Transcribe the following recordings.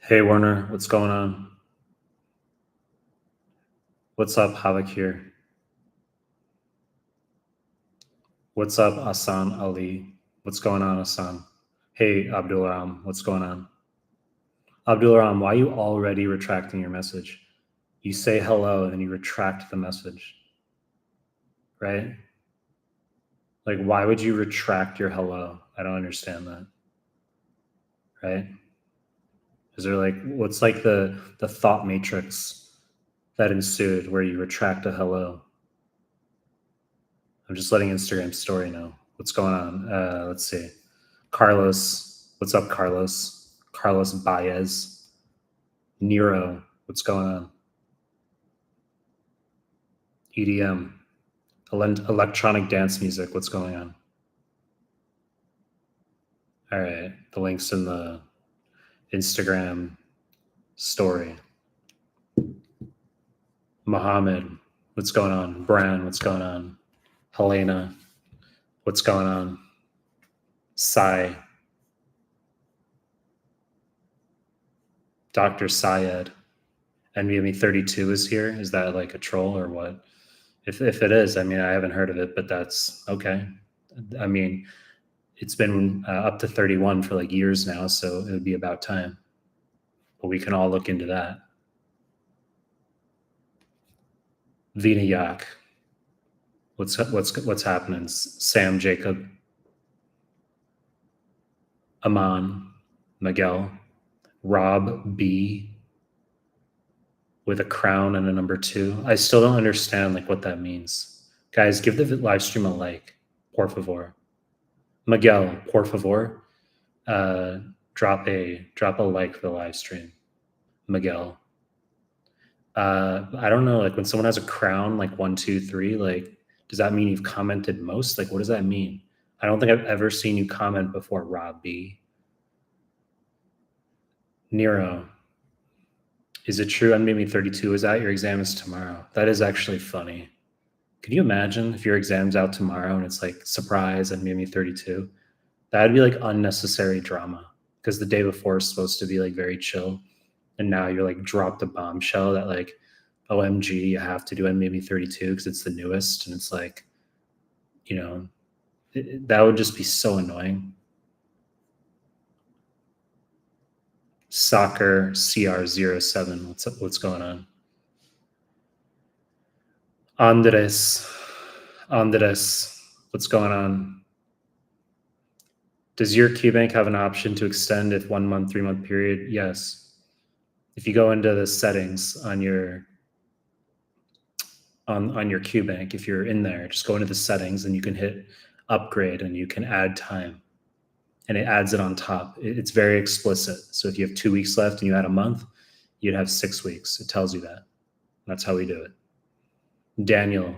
Hey Warner, what's going on? What's up, Havoc here? What's up, Asan Ali? What's going on, Asan? Hey Abdul Ram, what's going on? Abdul Ram, why are you already retracting your message? You say hello and then you retract the message, right? Like, why would you retract your hello? I don't understand that, right? Is there like, what's like the thought matrix that ensued where you retract a hello? I'm just letting Instagram story know what's going on. Let's see. Carlos, what's up, Carlos? Carlos Baez. Nero, what's going on? EDM, electronic dance music, what's going on? All right, the link's in the Instagram story. Mohammed, what's going on? Bran, what's going on? Helena, what's going on? Sai, Dr. Syed, NVMe 32 is here. Is that like a troll or what? If it is, I mean, I haven't heard of it, but that's okay. I mean, it's been up to 31 for like years now, so it would be about time. But we can all look into that. Vina Yak, what's happening? Sam Jacob, Aman, Miguel, Rob B with a crown and a number 2. I still don't understand like what that means. Guys, give the live stream a like, por favor. Miguel, por favor, drop a like for the live stream. Miguel. I don't know, like when someone has a crown, like 1, 2, 3, like, does that mean you've commented most? Like, what does that mean? I don't think I've ever seen you comment before, Rob B. Nero, is it true NVMe 32 is out? Your exam is tomorrow. That is actually funny. Could you imagine if your exam's out tomorrow and it's like surprise NVMe 32? That'd be like unnecessary drama because the day before is supposed to be like very chill. And now you're like dropped a bombshell that like, OMG, you have to do NVMe 32 because it's the newest. And it's like, you know, that would just be so annoying. Soccer CR07, what's up? What's going on? Andres, what's going on? Does your QBank have an option to extend if 1 month, 3 month period? Yes. If you go into the settings on your QBank, if you're in there, just go into the settings and you can hit upgrade and you can add time. And it adds it on top. It's very explicit. So if you have 2 weeks left and you add a month, you'd have 6 weeks. It tells you that. That's how we do it. Daniel,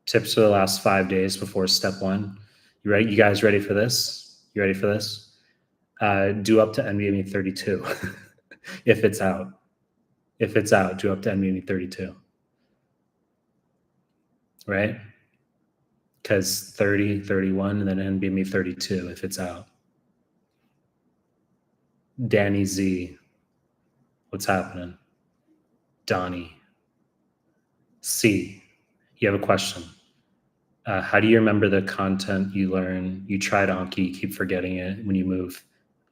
tips for the last 5 days before step 1. You ready? You guys ready for this? You ready for this? Do up to NVMe 32 if it's out. If it's out, do up to NVMe 32. Right? Because 30, 31, and then NVMe 32 if it's out. Danny Z, what's happening? Donnie C, you have a question. How do you remember the content you learn? You tried Anki, keep forgetting it when you move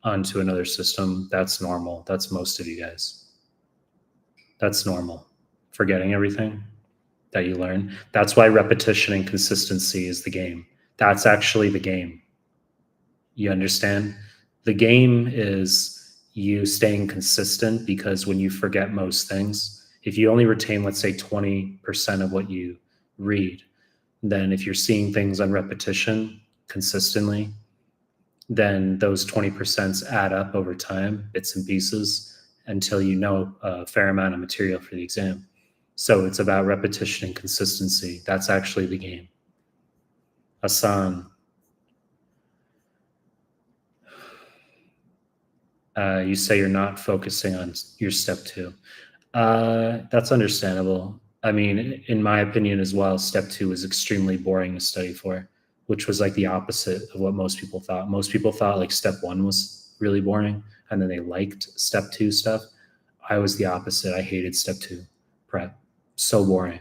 onto another system. That's normal. That's most of you guys. That's normal. Forgetting everything that you learn. That's why repetition and consistency is the game. That's actually the game. You understand? The game is you staying consistent, because when you forget most things, if you only retain, let's say 20% of what you read, then if you're seeing things on repetition consistently, then those 20% add up over time, bits and pieces, until you know a fair amount of material for the exam. So it's about repetition and consistency. That's actually the game. Asan, you say you're not focusing on your step 2. That's understandable. I mean, in my opinion as well, step 2 was extremely boring to study for, which was like the opposite of what most people thought. Most people thought like step 1 was really boring, and then they liked step 2 stuff. I was the opposite. I hated step 2 prep. So boring.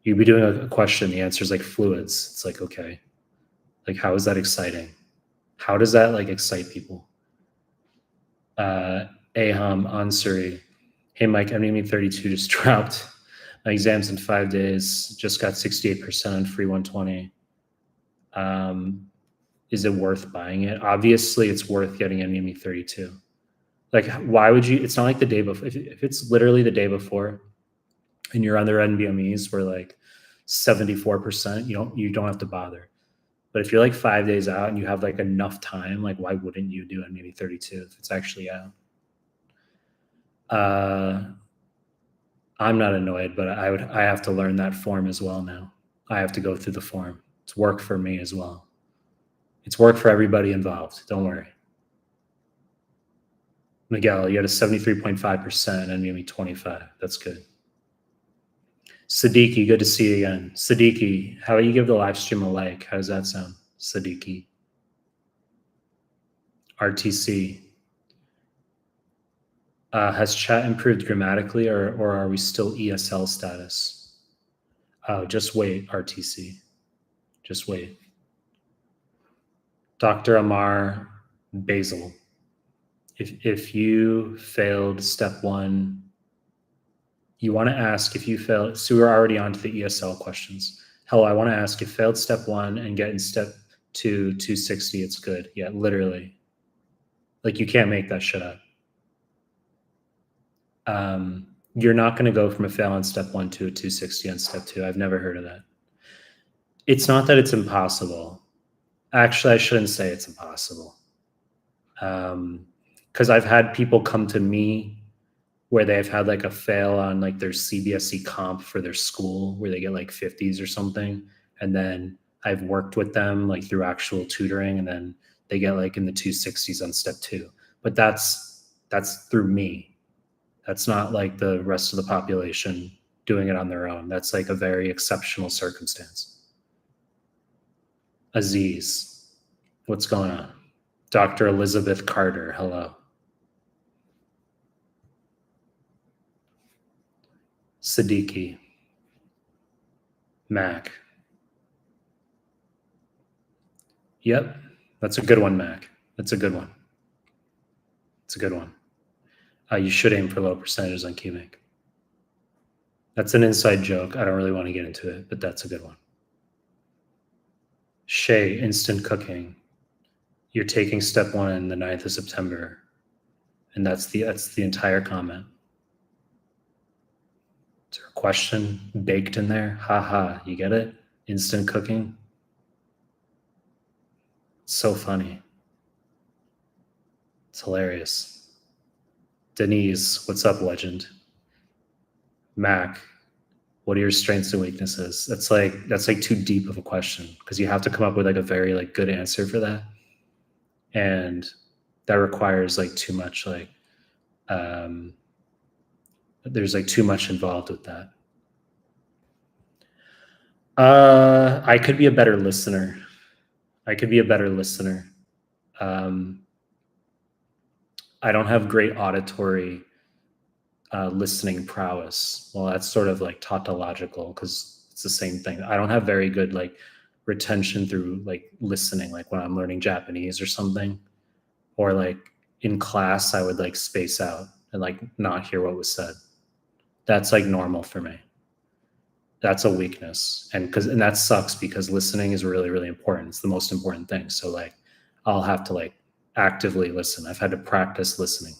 You'd be doing a question, the answer is like fluids. It's like, okay, like how is that exciting? How does that like excite people? Aham Ansari. Hey Mike, MDME 32 just dropped. My exams in 5 days. Just got 68% on free 120. Is it worth buying it? Obviously, it's worth getting MDME 32. Like, why would you? It's not like the day before. If it's literally the day before, and you're on their NBMEs where like 74%, you don't have to bother. But if you're like 5 days out and you have like enough time, like why wouldn't you do MDME 32 if it's actually out? I'm not annoyed, but I have to learn that form as well now. I have to go through the form. It's work for me as well. It's work for everybody involved. Don't worry. Miguel, you had a 73.5% and NVMe 25. That's good. Siddiqui, good to see you again. Siddiqui, how about you give the live stream a like? How does that sound? Siddiqui. RTC. Has chat improved dramatically or are we still ESL status? Oh, just wait, RTC. Just wait. Dr. Amar Basil. If you failed step 1, you want to ask if you failed. So we're already on to the ESL questions. Hello, I want to ask if failed step 1 and get in step 2, 260, it's good. Yeah, literally. Like you can't make that shit up. You're not going to go from a fail on step 1 to a 260 on step 2. I've never heard of that. It's not that it's impossible. Actually, I shouldn't say it's impossible. Because I've had people come to me where they've had like a fail on like their CBSE comp for their school where they get like 50s or something. And then I've worked with them like through actual tutoring and then they get like in the 260s on step 2. But that's through me. That's not like the rest of the population doing it on their own. That's like a very exceptional circumstance. Aziz, what's going on? Dr. Elizabeth Carter, hello. Siddiqui. Mac. Yep, that's a good one, Mac. That's a good one. It's a good one. You should aim for low percentages on QBank. That's an inside joke. I don't really want to get into it, but that's a good one. Shay, instant cooking. You're taking step 1 on the 9th of September. And that's the entire comment. Is there a question baked in there? Haha, you get it? Instant cooking. It's so funny. It's hilarious. Denise, what's up, legend? Mac, what are your strengths and weaknesses? That's like too deep of a question because you have to come up with like a very like good answer for that. And that requires like too much like there's like too much involved with that. I could be a better listener. I don't have great auditory listening prowess. Well, that's sort of like tautological because it's the same thing. I don't have very good like retention through like listening, like when I'm learning Japanese or something, or like in class, I would like space out and like not hear what was said. That's like normal for me. That's a weakness. And that sucks because listening is really, really important. It's the most important thing. So like, I'll have to like actively listen. I've had to practice listening.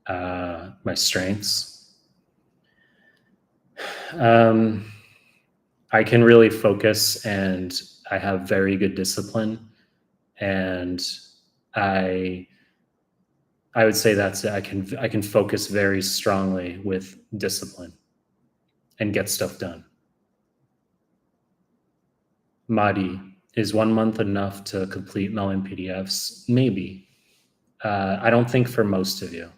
My strengths. I can really focus and I have very good discipline. And I would say that's it. I can focus very strongly with discipline and get stuff done. Madi, is 1 month enough to complete Mehlman PDFs? Maybe. I don't think for most of you.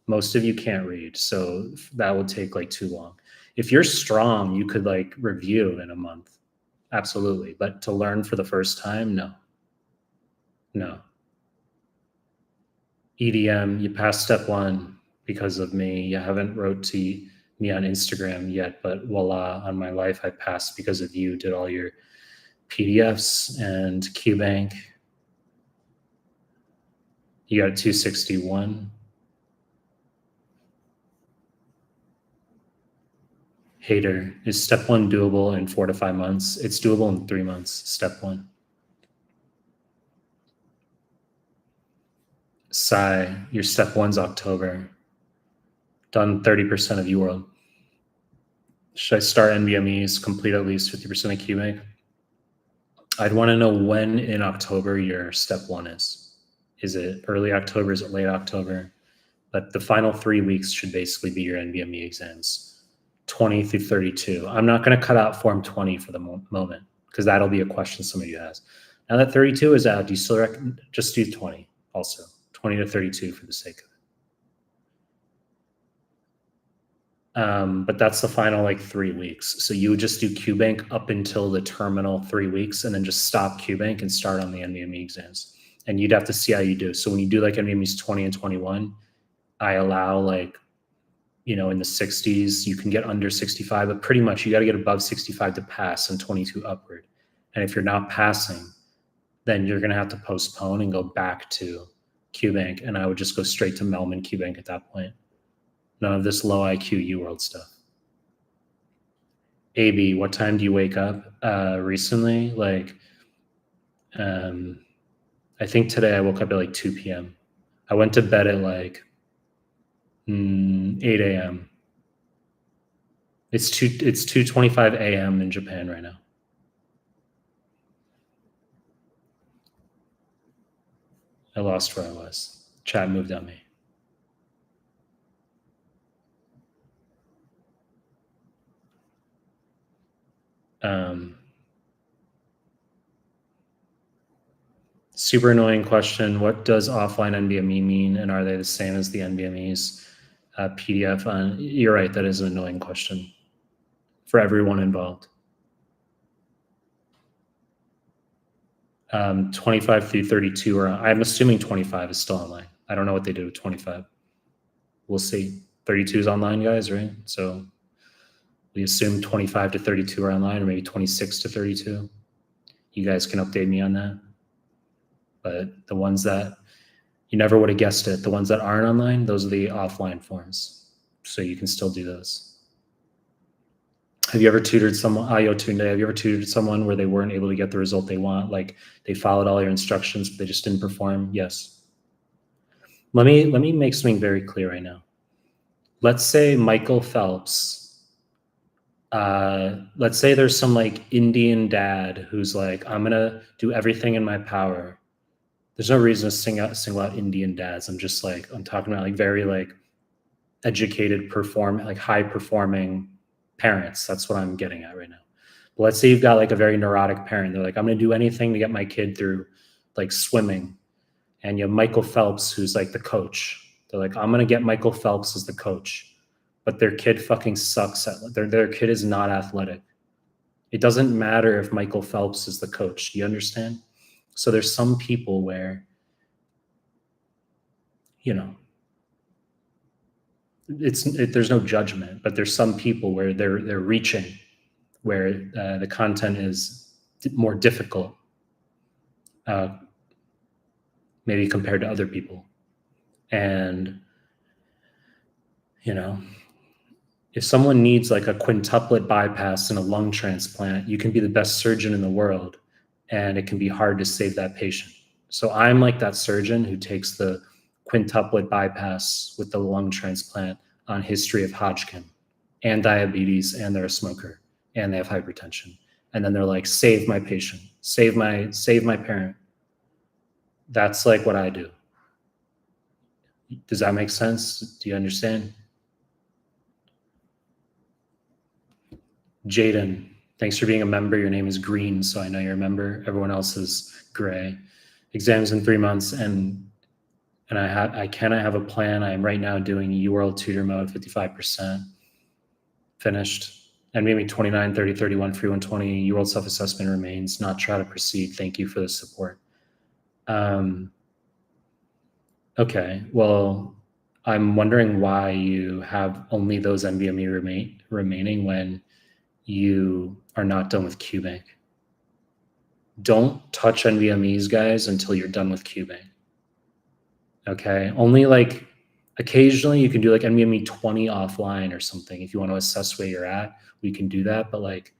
Most of you can't read, so that would take like too long. If you're strong, you could like review in a month. Absolutely. But to learn for the first time, no. EDM, you passed step 1 because of me. You haven't wrote to me on Instagram yet, but voila, on my life, I passed because of you. Did all your PDFs and QBank. You got a 261. Hater, is step 1 doable in 4 to 5 months? It's doable in 3 months, step 1. Sigh, your step 1's October. Done 30% of UWorld. Should I start NBMEs, complete at least 50% of QBank? I'd want to know when in October your step 1 is. Is it early October? Is it late October? But the final 3 weeks should basically be your NBME exams. 20 through 32. I'm not going to cut out form 20 for the moment because that'll be a question somebody has. Now that 32 is out, do you still just do 20 also? 20 to 32 for the sake of it. But that's the final like 3 weeks. So you would just do QBank up until the terminal 3 weeks and then just stop QBank and start on the NBME exams. And you'd have to see how you do. So when you do like NBMEs 20 and 21, I allow like, in the 60s, you can get under 65, but pretty much you got to get above 65 to pass and 22 upward. And if you're not passing, then you're going to have to postpone and go back to QBank. And I would just go straight to Mehlman QBank at that point. None of this low IQ UWorld stuff. AB, what time do you wake up? Recently, like, I think today I woke up at like 2 p.m. I went to bed at like 8 a.m. It's 2:25 a.m. in Japan right now. I lost where I was. Chat moved on me. Super annoying question. What does offline NBME mean, and are they the same as the NBMEs? PDF on. You're right. That is an annoying question for everyone involved. 25 through 32 are. I'm assuming 25 is still online. I don't know what they did with 25. We'll see. 32 is online, guys, right? So we assume 25 to 32 are online, or maybe 26 to 32. You guys can update me on that. But the ones that you never would have guessed it, the ones that aren't online, those are the offline forms. So you can still do those. Have you ever tutored someone, Ayotunde, have you ever tutored someone where they weren't able to get the result they want? Like they followed all your instructions, but they just didn't perform? Yes. Let me make something very clear right now. Let's say Michael Phelps, let's say there's some like Indian dad who's like, I'm gonna do everything in my power. There's no reason to single out Indian dads. I'm talking about like very like educated, like high performing parents. That's what I'm getting at right now. But let's say you've got like a very neurotic parent. They're like, I'm going to do anything to get my kid through like swimming. And you have Michael Phelps, who's like the coach. They're like, I'm going to get Michael Phelps as the coach. But their kid fucking sucks their kid is not athletic. It doesn't matter if Michael Phelps is the coach. Do you understand? So there's some people where, there's no judgment, but there's some people where they're reaching, where the content is more difficult, maybe compared to other people. And, if someone needs like a quintuplet bypass and a lung transplant, you can be the best surgeon in the world, and it can be hard to save that patient. So I'm like that surgeon who takes the quintuplet bypass with the lung transplant on history of Hodgkin and diabetes, and they're a smoker and they have hypertension. And then they're like, save my patient, save my parent. That's like what I do. Does that make sense? Do you understand? Jaden, thanks for being a member. Your name is green, so I know you're a member. Everyone else is gray. Exams in 3 months, and I cannot have a plan. I am right now doing UWorld tutor mode, 55% finished. And maybe 29, 30, 31, free 120. UWorld self-assessment remains. Not try to proceed. Thank you for the support. Okay, well, I'm wondering why you have only those NVMe remaining when you are not done with QBank. Don't touch NVMEs, guys, until you're done with QBank. Okay, only like occasionally you can do like NVMe 20 offline or something. If you want to assess where you're at, we can do that. But like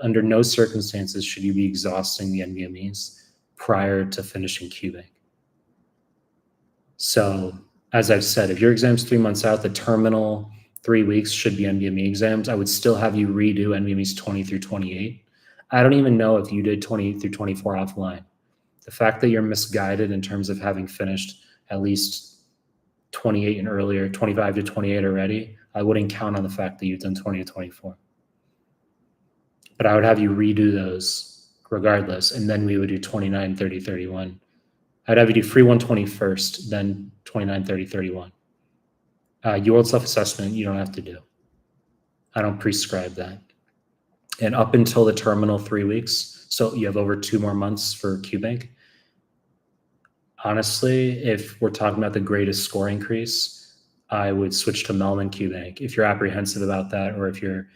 under no circumstances should you be exhausting the NVMEs prior to finishing QBank. So as I've said, if your exam's 3 months out, the terminal 3 weeks should be NVMe exams. I would still have you redo NVMEs 20 through 28. I don't even know if you did 20 through 24 offline. The fact that you're misguided in terms of having finished at least 28 and earlier, 25 to 28 already, I wouldn't count on the fact that you've done 20 to 24. But I would have you redo those regardless, and then we would do 29, 30, 31. I'd have you do free 120 first, then 29, 30, 31. UWorld self-assessment, you don't have to do. I don't prescribe that. And up until the terminal 3 weeks, so you have over 2 more months for QBank. Honestly, if we're talking about the greatest score increase, I would switch to Mehlman QBank. If you're apprehensive about that, or if you're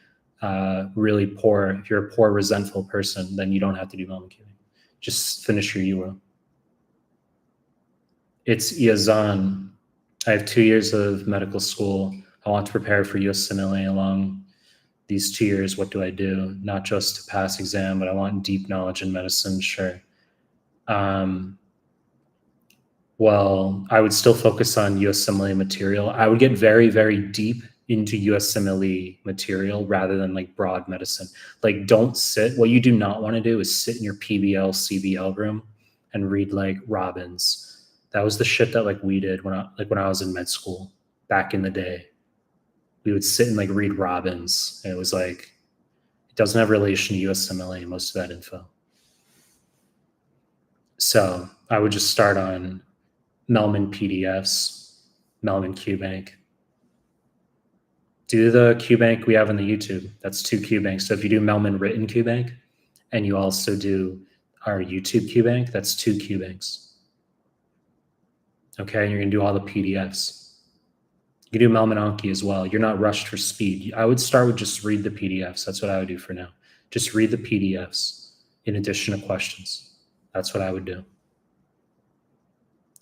really poor, if you're a poor, resentful person, then you don't have to do Mehlman QBank. Just finish your UWorld. It's Iazan. I have 2 years of medical school. I want to prepare for USMLE along these 2 years. What do I do? Not just to pass exam, but I want deep knowledge in medicine. Sure. Well, I would still focus on USMLE material. I would get very, very deep into USMLE material rather than like broad medicine. Like don't sit, what you do not want to do is sit in your PBL, CBL room and read like Robbins. That was the shit that like we did when I was in med school back in the day. We would sit and like read Robbins, and it was like, it doesn't have relation to USMLE, most of that info. So I would just start on Mehlman PDFs, Mehlman QBank. Do the QBank we have on the YouTube. That's 2 QBanks. So if you do Mehlman written QBank and you also do our YouTube QBank, that's 2 QBanks. Okay, and you're gonna do all the PDFs. You can do Mehlman Anki as well. You're not rushed for speed. I would start with just read the PDFs. That's what I would do for now. Just read the PDFs in addition to questions. That's what I would do.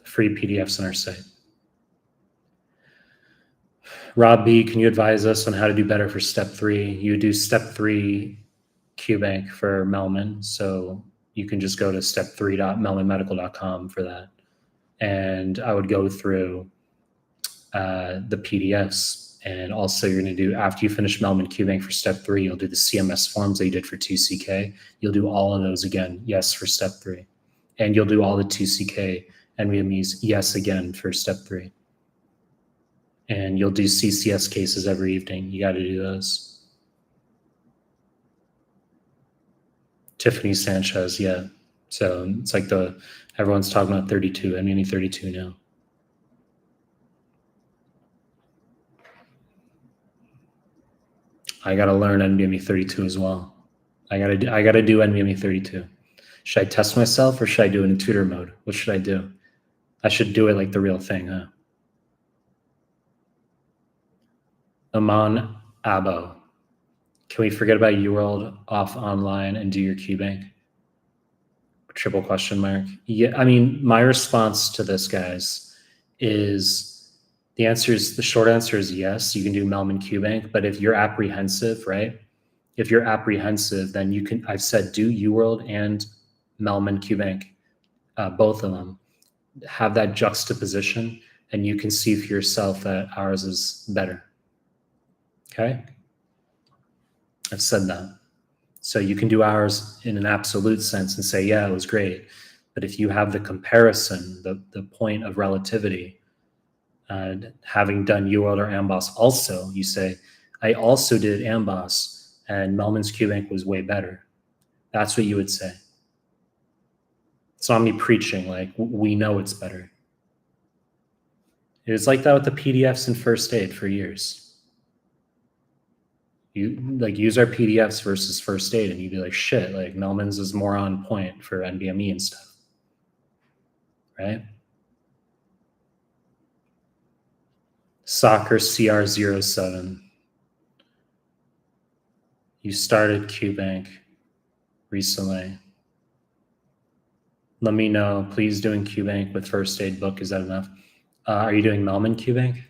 Free PDFs on our site. Rob B, can you advise us on how to do better for step 3? You do step 3 QBank for Mehlman, so you can just go to step3.mehlmanmedical.com for that. And I would go through the PDFs, and also you're going to do, after you finish Mehlman QBank for step 3, you'll do the CMS forms that you did for 2CK. You'll do all of those again, yes, for step 3. And you'll do all the 2CK NVMEs, yes, again, for step 3. And you'll do CCS cases every evening. You got to do those. Tiffany Sanchez, yeah. So it's like everyone's talking about 32, NVMe 32 now. I got to learn NVMe 32 as well. I got to do NVMe 32. Should I test myself or should I do it in tutor mode? What should I do? I should do it like the real thing, huh? Aman Abo. Can we forget about UWorld off online and do your QBank? Triple question mark. Yeah, I mean, my response to this, guys, is the short answer is yes, you can do Mehlman QBank, but if you're apprehensive, right? If you're apprehensive, then you can, I've said do UWorld and Mehlman QBank, both of them. Have that juxtaposition, and you can see for yourself that ours is better. Okay? I've said that. So you can do ours in an absolute sense and say, yeah, it was great. But if you have the comparison, the point of relativity, having done UWorld or Amboss also, you say, I also did Amboss and Mehlman's QBank was way better. That's what you would say. It's not me preaching, like we know it's better. It was like that with the PDFs in first aid for years. You like use our PDFs versus first aid and you'd be like, shit, like Mehlman's is more on point for NVMe and stuff, right? Soccer CR07. You started QBank recently. Let me know. Please doing QBank with first aid book. Is that enough? Are you doing Mehlman QBank?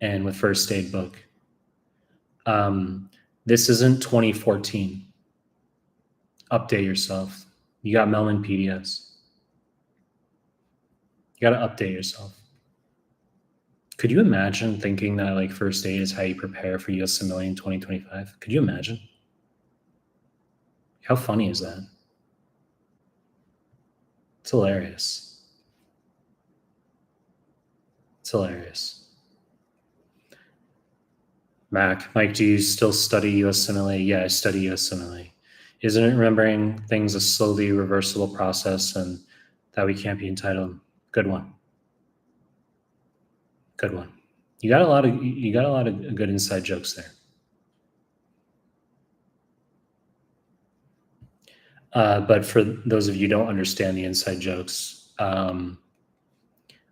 And with first aid book. This isn't 2014. Update yourself. You got Mehlman PDFs. You got to update yourself. Could you imagine thinking that like first aid is how you prepare for USMLE in 2025? Could you imagine? How funny is that? It's hilarious. It's hilarious. Mike, do you still study USMLE? Yeah, I study USMLE. Isn't it remembering things a slowly reversible process and that we can't be entitled? Good one. Good one. You got a lot of good inside jokes there. But for those of you who don't understand the inside jokes, I'll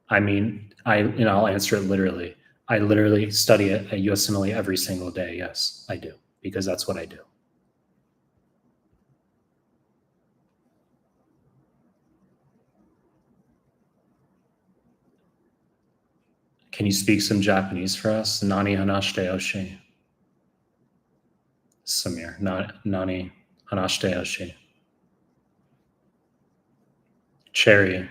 answer it literally. I literally study it at USMLE every single day. Yes, I do, because that's what I do. Can you speak some Japanese for us? Nani hanashite oshi. Samir, nani hanashite oshi. Cherry.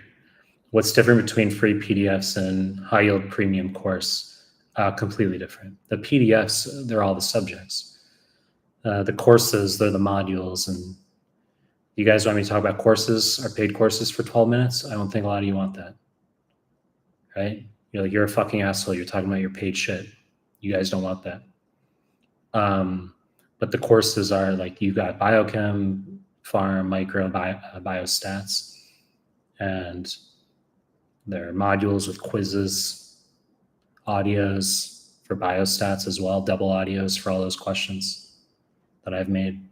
What's different between free PDFs and high yield premium course? Completely different. The PDFs, they're all the subjects. The courses, they're the modules. And you guys want me to talk about courses or paid courses for 12 minutes? I don't think a lot of you want that. Right? You're like, you're a fucking asshole. You're talking about your paid shit. You guys don't want that. But the courses are like, you got biochem, pharm, micro, biostats, and there are modules with quizzes, audios for biostats as well, double audios for all those questions that I've made.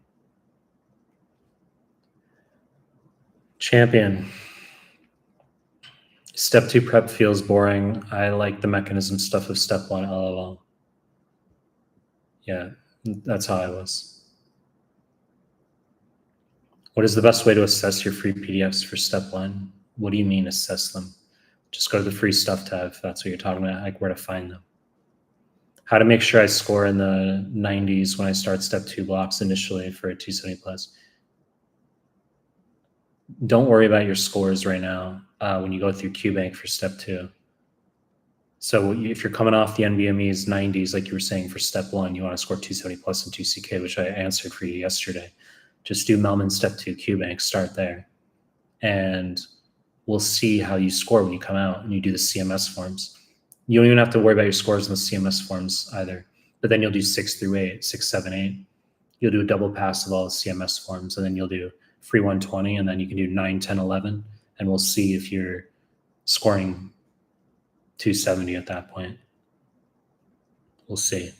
Champion. Step 2 prep feels boring. I like the mechanism stuff of step 1, LOL. Yeah, that's how I was. What is the best way to assess your free PDFs for step 1? What do you mean assess them? Just go to the free stuff tab if that's what you're talking about, like where to find them. How to make sure I score in the 90s when I start step 2 blocks initially for a 270 plus. Don't worry about your scores right now when you go through QBank for step 2. So if you're coming off the NBME's 90s, like you were saying for step 1, you want to score 270 plus in 2CK, which I answered for you yesterday. Just do Mehlman step 2 QBank, start there. And we'll see how you score when you come out and you do the CMS forms. You don't even have to worry about your scores in the CMS forms either. But then you'll do 6 through 8, 6, 7, 8. You'll do a double pass of all the CMS forms, and then you'll do free 120, and then you can do 9, 10, 11, and we'll see if you're scoring 270 at that point. We'll see.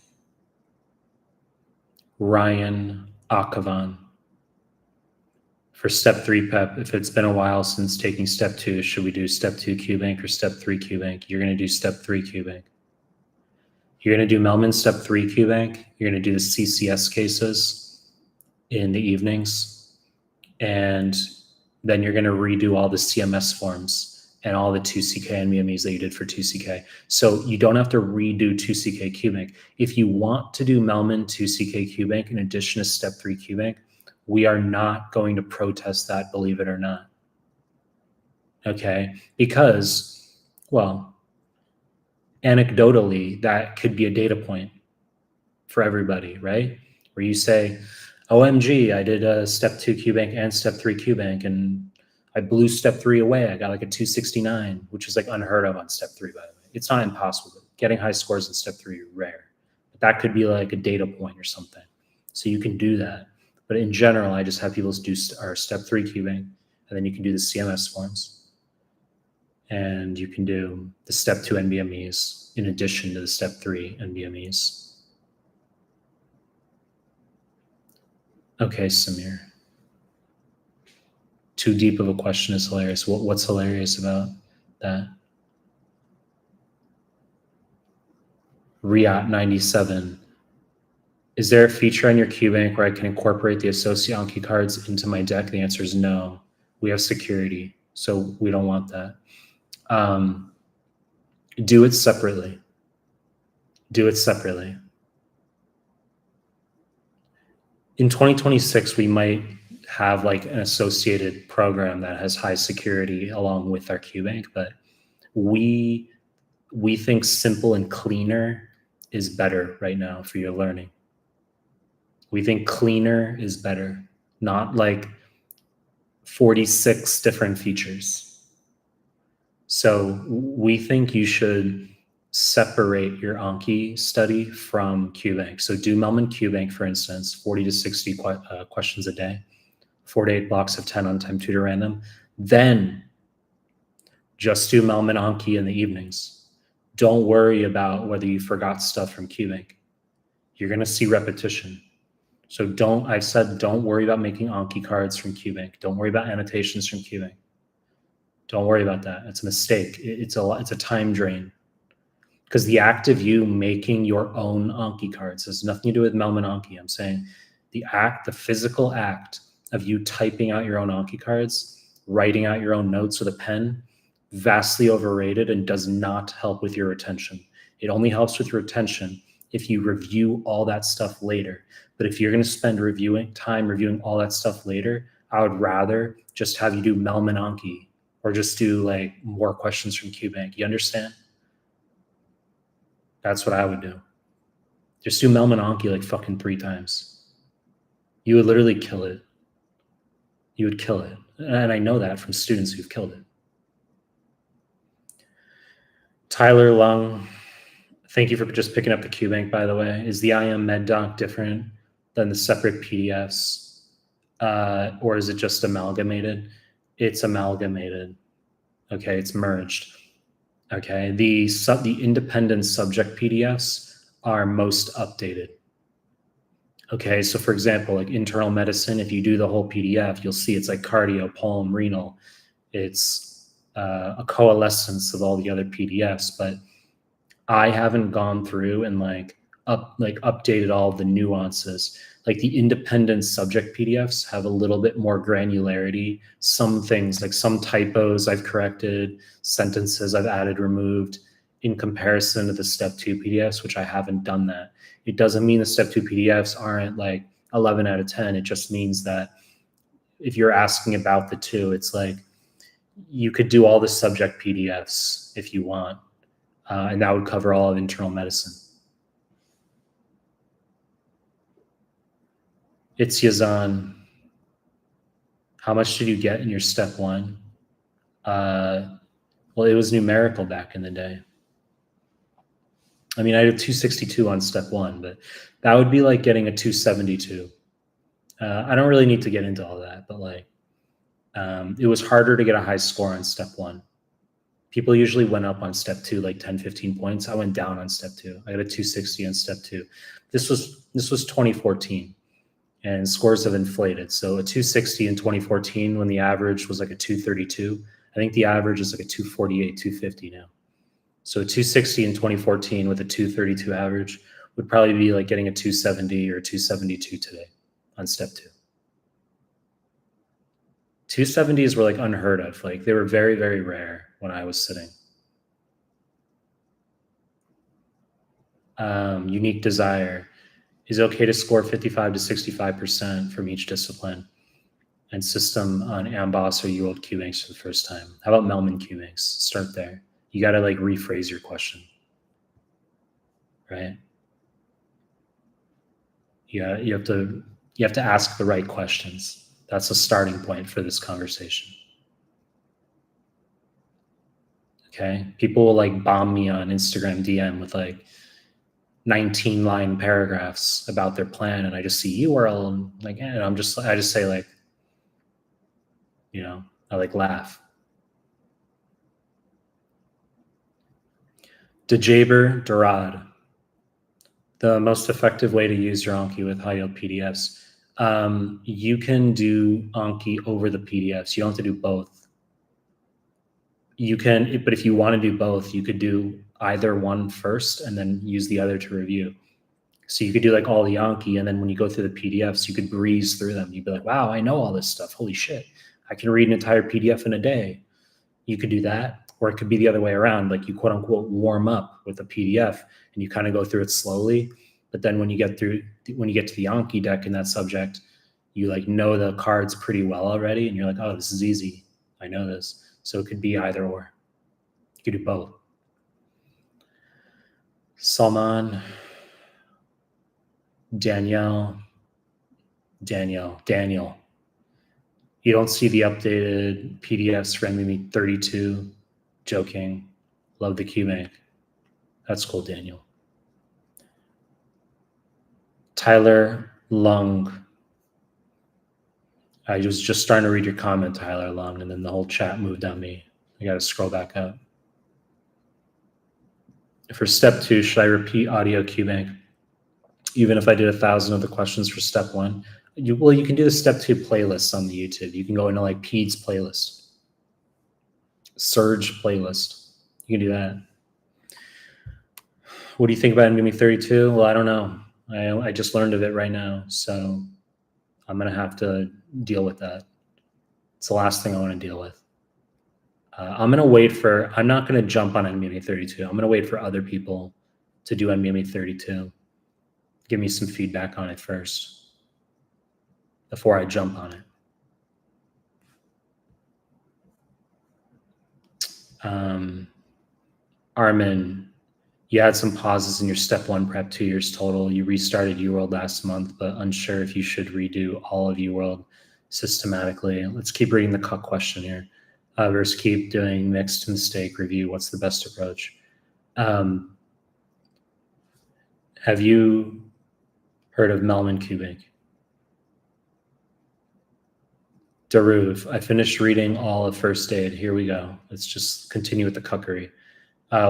Ryan Akavan. For step 3 PEP, if it's been a while since taking step 2, should we do step 2 QBank or step 3 QBank? You're going to do step 3 QBank. You're going to do Mehlman step 3 QBank. You're going to do the CCS cases in the evenings. And then you're going to redo all the CMS forms and all the 2CK NBMEs that you did for 2CK. So you don't have to redo 2CK QBank. If you want to do Mehlman 2CK QBank in addition to step 3 QBank, we are not going to protest that, believe it or not. Okay? Because, well, anecdotally, that could be a data point for everybody, right? Where you say, OMG, I did a step 2 QBank and step 3 QBank, and I blew step 3 away. I got like a 269, which is like unheard of on step 3, by the way. It's not impossible. Getting high scores in step 3 are rare. But that could be like a data point or something. So you can do that. But in general, I just have people do our step 3 QBank, and then you can do the CMS forms. And you can do the step 2 NBMEs in addition to the step 3 NBMEs. Okay, Samir. Too deep of a question is hilarious. What's hilarious about that? Riat 97. Is there a feature on your QBank where I can incorporate the associate Anki cards into my deck? The answer is no. We have security, so we don't want that. Do it separately. Do it separately. In 2026, we might have like an associated program that has high security along with our QBank, but we think simple and cleaner is better right now for your learning. We think cleaner is better, not like 46 different features. So we think you should separate your Anki study from QBank. So do Mehlman QBank, for instance, 40 to 60 questions a day, 4 to 8 blocks of 10 on time tutor random. Then just do Mehlman Anki in the evenings. Don't worry about whether you forgot stuff from QBank. You're going to see repetition. So don't worry about making Anki cards from QBank. Don't worry about annotations from QBank. Don't worry about that. It's a mistake. It's a time drain. Because the act of you making your own Anki cards has nothing to do with Mehlman Anki. I'm saying the physical act of you typing out your own Anki cards, writing out your own notes with a pen, vastly overrated and does not help with your retention. It only helps with your retention if you review all that stuff later. But if you're going to spend time reviewing all that stuff later, I would rather just have you do Mehlman Anki or just do like more questions from QBank. You understand? That's what I would do. Just do Mehlman Anki like fucking 3 times. You would literally kill it. You would kill it. And I know that from students who've killed it. Tyler Lung, thank you for just picking up the QBank, by the way. Is the IM Med Doc different than the separate PDFs? Or is it just amalgamated? It's amalgamated. Okay, it's merged. Okay, the independent subject PDFs are most updated. Okay, so for example, like internal medicine, if you do the whole PDF, you'll see it's like cardio, pulm, renal. It's a coalescence of all the other PDFs, but I haven't gone through and updated all the nuances. Like the independent subject PDFs have a little bit more granularity. Some things, like some typos I've corrected, sentences I've added, removed in comparison to the step 2 PDFs, which I haven't done that. It doesn't mean the step 2 PDFs aren't like 11 out of 10. It just means that if you're asking about the 2, it's like you could do all the subject PDFs if you want, and that would cover all of internal medicine. It's Yazan. How much did you get in your step 1? Well, it was numerical back in the day. I mean, I did 262 on step 1, but that would be like getting a 272. I don't really need to get into all that, but like it was harder to get a high score on step 1. People usually went up on step 2 like 10, 15 points. I went down on step 2. I got a 260 on step 2. This was 2014, and scores have inflated. So a 260 in 2014 when the average was like a 232. I think the average is like a 248, 250 now. So a 260 in 2014 with a 232 average would probably be like getting a 270 or 272 today on step 2. 270s were like unheard of. Like they were very, very rare when I was sitting. Unique desire. Is it okay to score 55 to 65% from each discipline and system on Amboss or UWorld QBanks for the first time? How about Mehlman QBanks? Start there. You got to like rephrase your question, right? Yeah, you have to ask the right questions. That's a starting point for this conversation. Okay, people will like bomb me on Instagram DM with like 19-line paragraphs about their plan, and I just see URL and like, and I just say like, you know, I like laugh. Dejaber Durad. The most effective way to use your Anki with high-yield PDFs. You can do Anki over the PDFs. You don't have to do both. You can, but if you want to do both, you could do either one first and then use the other to review. So you could do like all the Anki, and then when you go through the PDFs, you could breeze through them. You'd be like, wow, I know all this stuff. Holy shit. I can read an entire PDF in a day. You could do that. Or it could be the other way around. Like you quote unquote warm up with a PDF and you kind of go through it slowly. But then when you get to the Anki deck in that subject, you like know the cards pretty well already. And you're like, oh, this is easy. I know this. So it could be either or. You could do both. Salman, Danielle. You don't see the updated PDFs for MBME 32. Joking. Love the QBank. That's cool, Daniel. Tyler Lung. I was just starting to read your comment, Tyler Lung, and then the whole chat moved on me. I got to scroll back up. For step 2, should I repeat audio QBank? Even if I did 1,000 of the questions for step 1? You can do the step 2 playlists on the YouTube. You can go into like PEDS playlist, Surge playlist. You can do that. What do you think about MBME 32? Well, I don't know. I just learned of it right now, so I'm going to have to deal with that. It's the last thing I want to deal with. I'm going to wait for, I'm not going to jump on MBME 32. I'm going to wait for other people to do MBME 32. Give me some feedback on it first before I jump on it. Armin, you had some pauses in your step 1 prep 2 years total. You restarted UWorld last month, but unsure if you should redo all of UWorld systematically. Let's keep reading the cut question here. Versus keep doing mixed mistake review. What's the best approach? Have you heard of Mehlman QBank? Daruv, I finished reading all of first aid. Here we go. Let's just continue with the cuckery.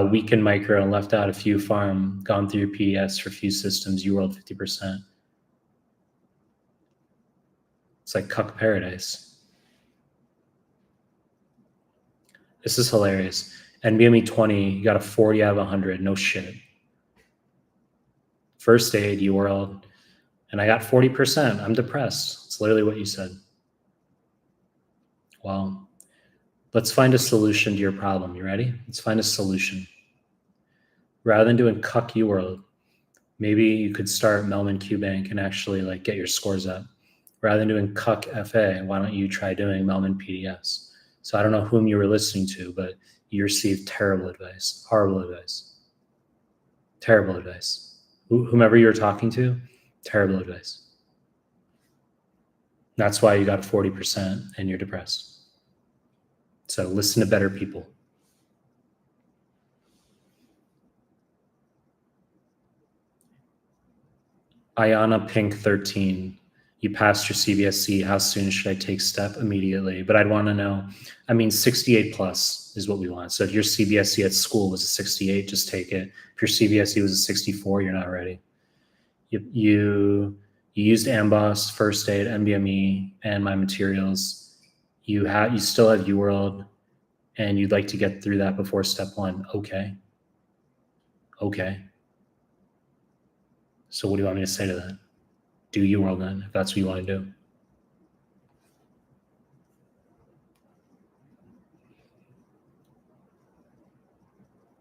Weekend micro and left out a few farm, gone through your PDS for a few systems, UWorld 50%. It's like cuck paradise. This is hilarious. NBME 20, you got a 40 out of 100. No shit. First aid, UWorld, and I got 40%. I'm depressed. It's literally what you said. Well, let's find a solution to your problem. You ready? Let's find a solution. Rather than doing cuck UWorld, maybe you could start Mehlman QBank and actually like get your scores up. Rather than doing cuck FA, why don't you try doing Mehlman PDS? So I don't know whom you were listening to, but you received terrible advice, horrible advice, terrible advice. Whomever you were talking to, terrible advice. That's why you got 40% and you're depressed. So listen to better people. Ayana Pink 13. You passed your CBSC. How soon should I take step? Immediately. But I'd want to know, I mean, 68 plus is what we want. So if your CBSC at school was a 68, just take it. If your CBSC was a 64, you're not ready. You used Amboss, First Aid, MBME, and my materials. You still have UWorld, and you'd like to get through that before step 1. Okay. So what do you want me to say to that? Do UWorld then, if that's what you want to do.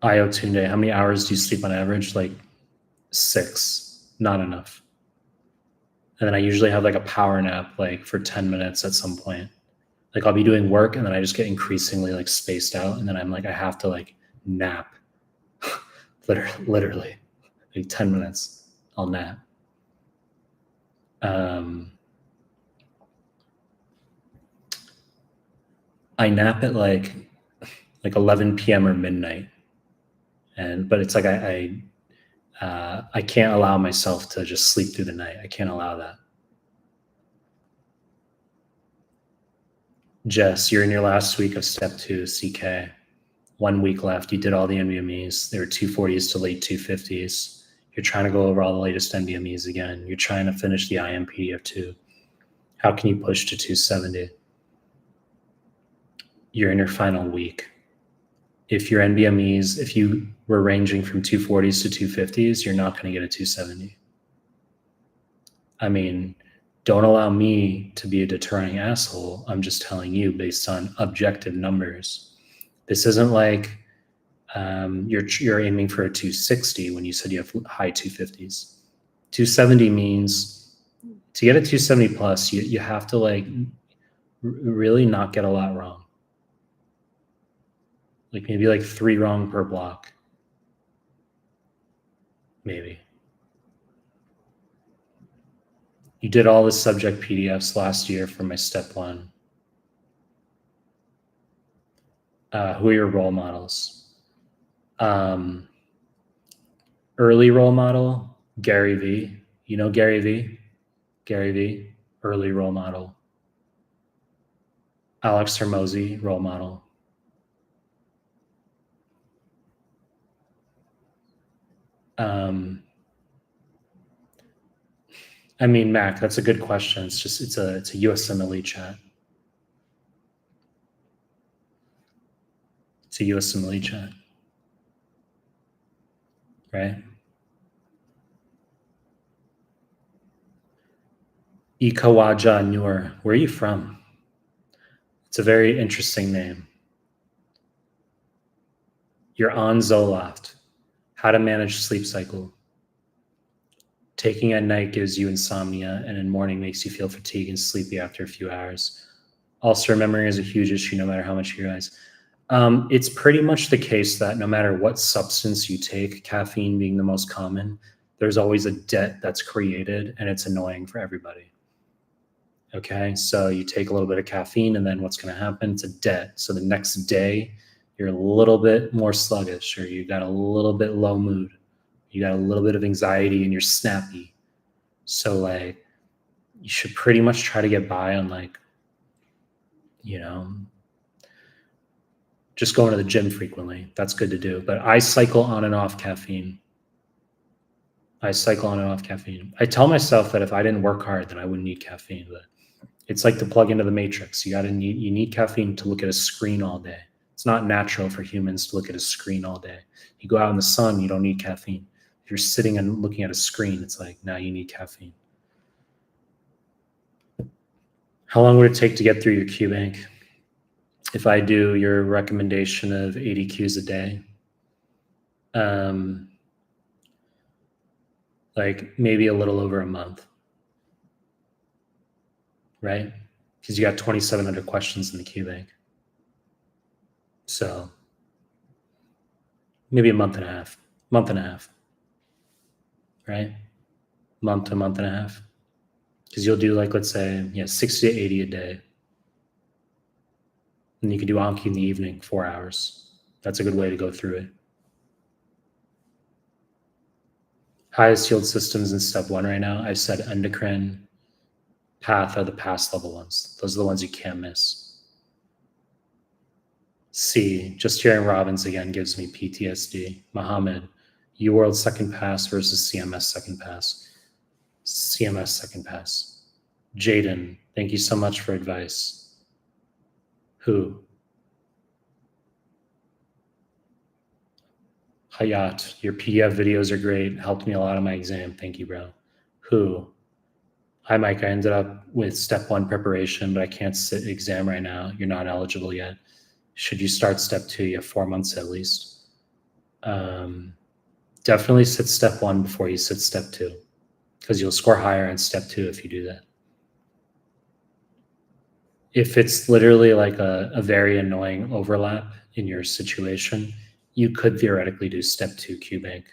Io Tunde, how many hours do you sleep on average? Like 6, not enough. And then I usually have like a power nap like for 10 minutes at some point. Like I'll be doing work and then I just get increasingly like spaced out. And then I'm like, I have to like nap. literally like 10 minutes, I'll nap. I nap at like 11 p.m. or midnight. But it's like I can't allow myself to just sleep through the night. I can't allow that. Jess, you're in your last week of step 2, CK. 1 week left. You did all the NBMEs. There were 240s to late 250s. You're trying to go over all the latest NBMEs again. You're trying to finish the IM PDF 2. How can you push to 270? You're in your final week. if your NBMEs, if you were ranging from 240s to 250s, you're not going to get a 270. I mean, don't allow me to be a deterring asshole. I'm just telling you based on objective numbers. This isn't like you're aiming for a 260 when you said you have high 250s. 270 means to get a 270 plus, you have to like really not get a lot wrong. Like maybe like 3 wrong per block. Maybe. You did all the subject PDFs last year for my step 1. Who are your role models? Early role model, Gary V. You know Gary V? Gary V, early role model. Alex Hermosi, role model. I mean, Mac, that's a good question. It's a USMLE chat. It's a USMLE chat, right? Ikawaja Nur, where are you from? It's a very interesting name. You're on Zoloft. How to manage sleep cycle. Taking at night gives you insomnia, and in morning makes you feel fatigued and sleepy after a few hours. Also, memory is a huge issue no matter how much you realize. It's pretty much the case that no matter what substance you take, caffeine being the most common, there's always a debt that's created, and it's annoying for everybody. Okay, so you take a little bit of caffeine, and then what's going to happen? It's a debt. So the next day, you're a little bit more sluggish, or you got a little bit low mood. You got a little bit of anxiety, and you're snappy. So like, you should pretty much try to get by on like, just going to the gym frequently. That's good to do. But I cycle on and off caffeine. I tell myself that if I didn't work hard, then I wouldn't need caffeine. But it's like to plug into the matrix. You need caffeine to look at a screen all day. It's not natural for humans to look at a screen all day. You go out in the sun, you don't need caffeine. If you're sitting and looking at a screen, it's like, now you need caffeine. How long would it take to get through your QBank? If I do your recommendation of 80 Qs a day, like maybe a little over a month, right? Because you got 2,700 questions in the QBank. So maybe a month and a half, right? Month to month and a half. Because you'll do like, let's say, 60 to 80 a day. And you can do Anki in the evening, 4 hours. That's a good way to go through it. Highest yield systems in step 1 right now, I've said endocrine, path are the past level ones. Those are the ones you can't miss. C, just hearing Robbins again gives me PTSD. Mohammed, UWorld second pass versus CMS second pass. CMS second pass. Jaden, thank you so much for advice. Who? Hayat, your PDF videos are great. Helped me a lot on my exam. Thank you, bro. Who? Hi, Mike. I ended up with step 1 preparation, but I can't sit exam right now. You're not eligible yet. Should you start step 2? You have 4 months at least. Definitely sit step 1 before you sit step 2, because you'll score higher in step 2 if you do that. If it's literally like a very annoying overlap in your situation, you could theoretically do step 2 QBank,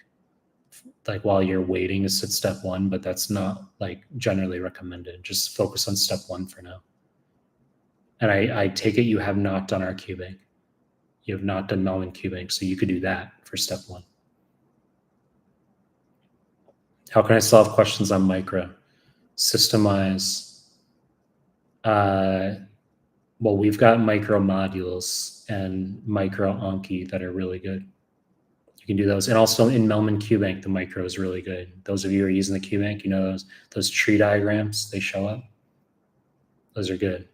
like while you're waiting to sit step 1, but that's not like generally recommended. Just focus on step 1 for now. And I take it you have not done our QBank. You have not done Mehlman QBank, so you could do that for step 1. How can I solve questions on micro? Systemize. Well, we've got micro modules and micro Anki that are really good. You can do those. And also in Mehlman QBank, the micro is really good. Those of you who are using the QBank, you know those tree diagrams, they show up. Those are good.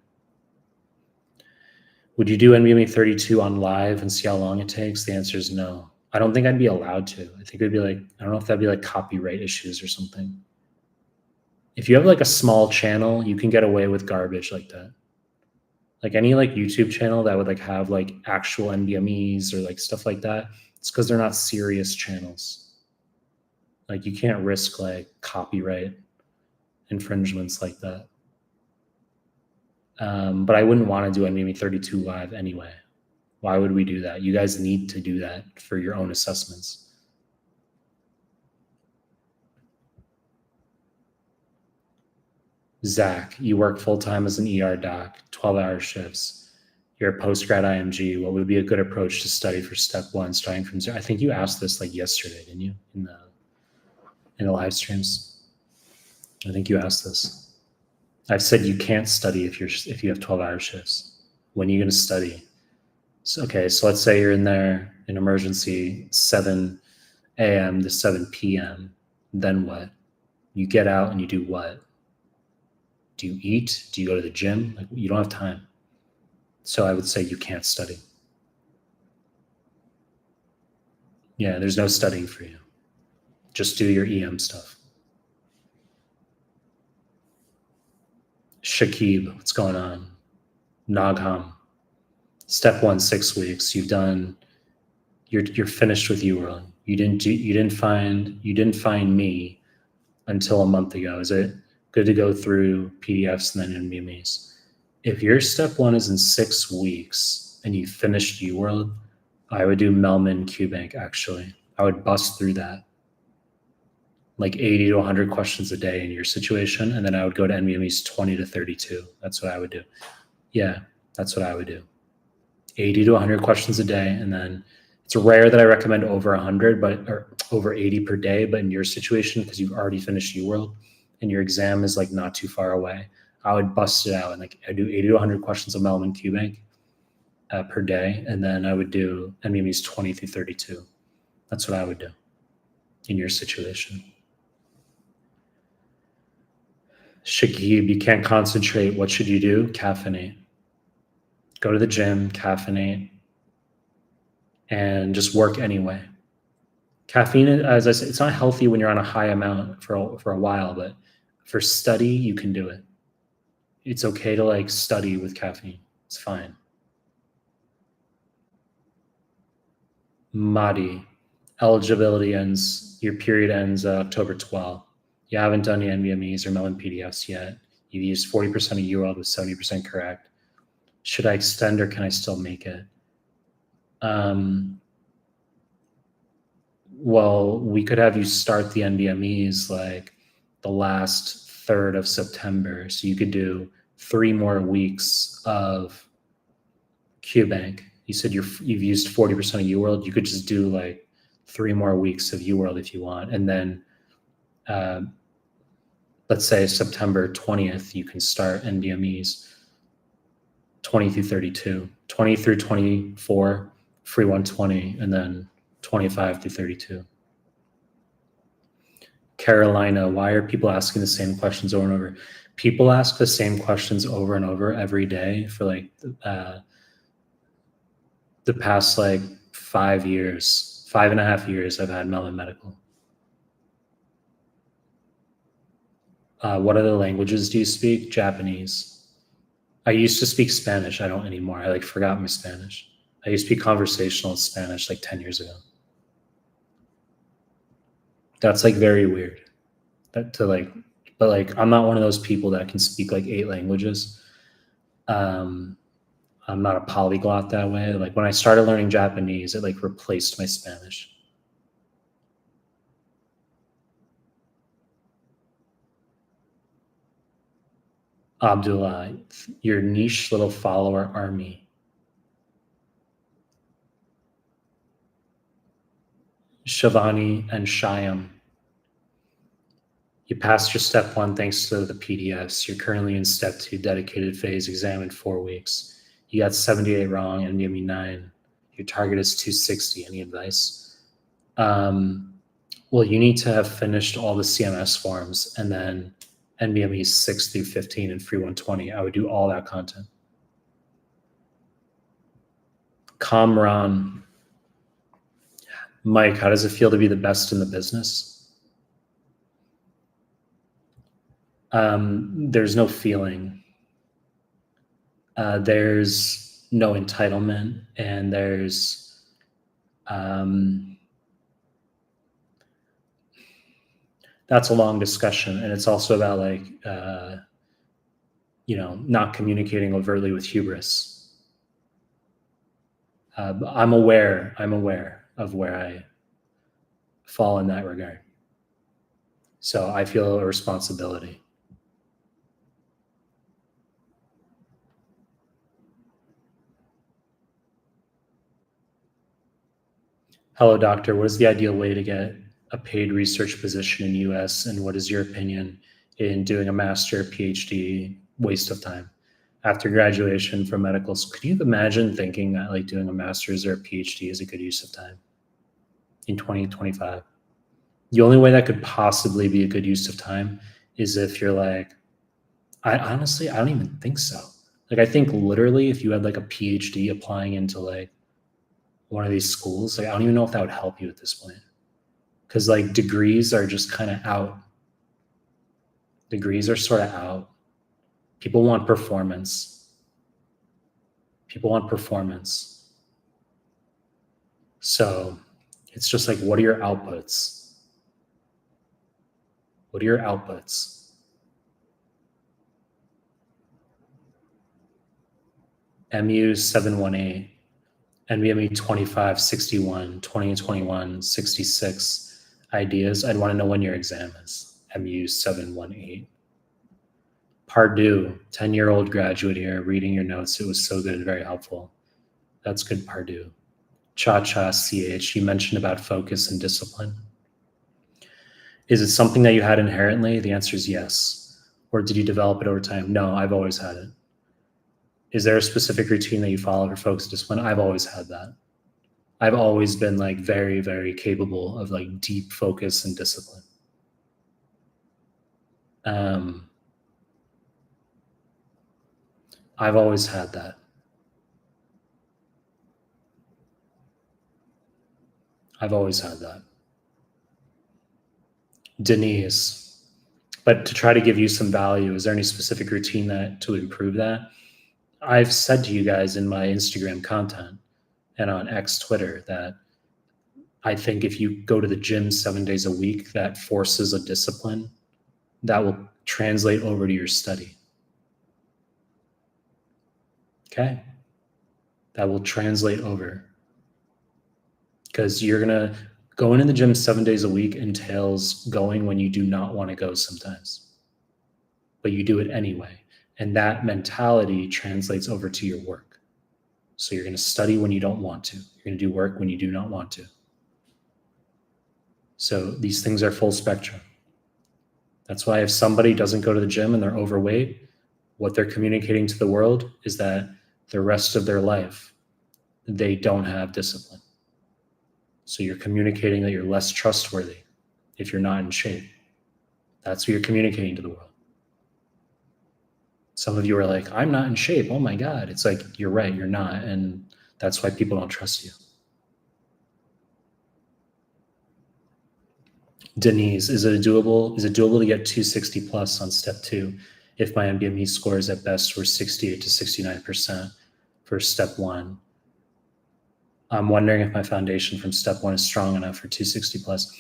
Would you do NVMe 32 on live and see how long it takes? The answer is no. I don't think I'd be allowed to. I think it'd be like, I don't know if that'd be like copyright issues or something. If you have like a small channel, you can get away with garbage like that. Like any like YouTube channel that would like have like actual NVMEs or like stuff like that, it's because they're not serious channels. Like you can't risk like copyright infringements like that. But I wouldn't want to do NVMe 32 live anyway. Why would we do that? You guys need to do that for your own assessments. Zach, you work full-time as an ER doc, 12-hour shifts. You're a post-grad IMG. What would be a good approach to study for step one, starting from zero? I think you asked this like yesterday, didn't you? In the live streams. I think you asked this. I've said you can't study if you have 12-hour shifts. When are you going to study? So, okay, so let's say you're in there in emergency 7 a.m. to 7 p.m. Then what? You get out and you do what? Do you eat? Do you go to the gym? Like, you don't have time. So I would say you can't study. Yeah, there's no studying for you. Just do your EM stuff. Shakib, what's going on? Nagham. Step one, 6 weeks. You're finished with UWorld. You didn't find me until a month ago. Is it good to go through PDFs and then NVMEs? If your step one is in 6 weeks and you finished UWorld, I would do Mehlman QBank actually. I would bust through that. Like 80 to 100 questions a day in your situation, and then I would go to NVMEs 20 to 32. That's what I would do. Yeah, that's what I would do. 80 to 100 questions a day, and then it's rare that I recommend over 100, or over 80 per day. But in your situation, because you've already finished UWorld and your exam is like not too far away, I would bust it out and like I do 80 to 100 questions of Mehlman QBank per day, and then I would do NVMEs 20 through 32. That's what I would do in your situation. Shakib, you can't concentrate. What should you do? Caffeinate. Go to the gym, caffeinate, and just work anyway. Caffeine, as I said, it's not healthy when you're on a high amount for a while, but for study, you can do it. It's okay to like study with caffeine. It's fine. Madi, eligibility ends, your period ends October 12th. You haven't done the NVMEs or Mehlman PDFs yet. You've used 40% of UWorld with 70% correct. Should I extend or can I still make it? Well, we could have you start the NVMEs like the last third of September. So you could do 3 more weeks of QBank. You said you've used 40% of UWorld. You could just do like 3 more weeks of UWorld if you want. And then let's say September 20th, you can start NVMEs 20 through 32, 20 through 24, free 120, and then 25 through 32. Carolina, why are people asking the same questions over and over? People ask the same questions over and over every day for like the past like 5 years, 5.5 years I've had Mehlmanmedical. What other languages do you speak? Japanese. I used to speak Spanish. I don't anymore. I like forgot my Spanish. I used to be conversational in Spanish like 10 years ago. That's like very weird. But like I'm not one of those people that can speak like 8 languages. I'm not a polyglot that way. Like when I started learning Japanese, it like replaced my Spanish. Abdullah, your niche little follower army. Shivani and Shyam. You passed your step 1 thanks to the PDFs. You're currently in step 2 dedicated phase, exam in 4 weeks. You got 78 wrong and give me 9. Your target is 260. Any advice? Well, you need to have finished all the CMS forms and then NVMe 6 through 15 and free 120. I would do all that content. Kamran. Mike, how does it feel to be the best in the business? There's no feeling. There's no entitlement, and there's that's a long discussion, and it's also about like not communicating overtly with hubris. I'm aware of where I fall in that regard. So I feel a responsibility. Hello, doctor. What is the ideal way to get a paid research position in US, and what is your opinion in doing a master, PhD, waste of time? After graduation from medical school, could you imagine thinking that like doing a master's or a PhD is a good use of time in 2025? The only way that could possibly be a good use of time is if you're like, I don't even think so. Like, I think literally if you had like a PhD applying into like one of these schools, like, I don't even know if that would help you at this point. Because like degrees are just kind of out. Degrees are sort of out. People want performance. So it's just like, what are your outputs? MU 718, NVMe 2561, 2021 66 ideas. I'd want to know when your exam is. MU 718. Pardue, 10-year-old graduate here, reading your notes. It was so good and very helpful. That's good, Pardue. Cha-Cha CH, you mentioned about focus and discipline. Is it something that you had inherently? The answer is yes. Or did you develop it over time? No, I've always had it. Is there a specific routine that you follow for focus and discipline? I've always had that. I've always been like very, very capable of like deep focus and discipline. I've always had that. Denise, but to try to give you some value, is there any specific routine that to improve that? I've said to you guys in my Instagram content and on X Twitter that I think if you go to the gym 7 days a week, that forces a discipline that will translate over to your study. Okay? That will translate over. Because you're going to go into the gym 7 days a week entails going when you do not want to go sometimes, but you do it anyway. And that mentality translates over to your work. So you're going to study when you don't want to. You're going to do work when you do not want to. So these things are full spectrum. That's why if somebody doesn't go to the gym and they're overweight, what they're communicating to the world is that the rest of their life, they don't have discipline. So you're communicating that you're less trustworthy if you're not in shape. That's what you're communicating to the world. Some of you are like, I'm not in shape. Oh my God. It's like, you're right, you're not. And that's why people don't trust you. Denise, is it doable to get 260 plus on step 2 if my MBME scores at best were 68 to 69% for step 1? I'm wondering if my foundation from step 1 is strong enough for 260 plus.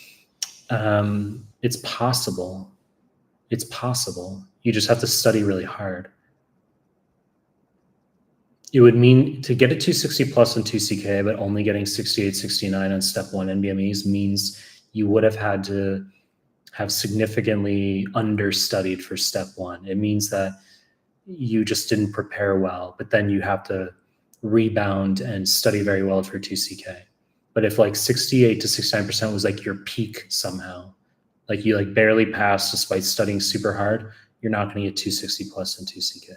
It's possible. You just have to study really hard. It would mean to get a 260 plus on 2CK, but only getting 68, 69 on step 1 NBMEs means you would have had to have significantly understudied for step 1. It means that you just didn't prepare well, but then you have to rebound and study very well for 2CK. But if like 68 to 69% was like your peak somehow, like you like barely passed despite studying super hard, you're not going to get 260 plus in 2CK.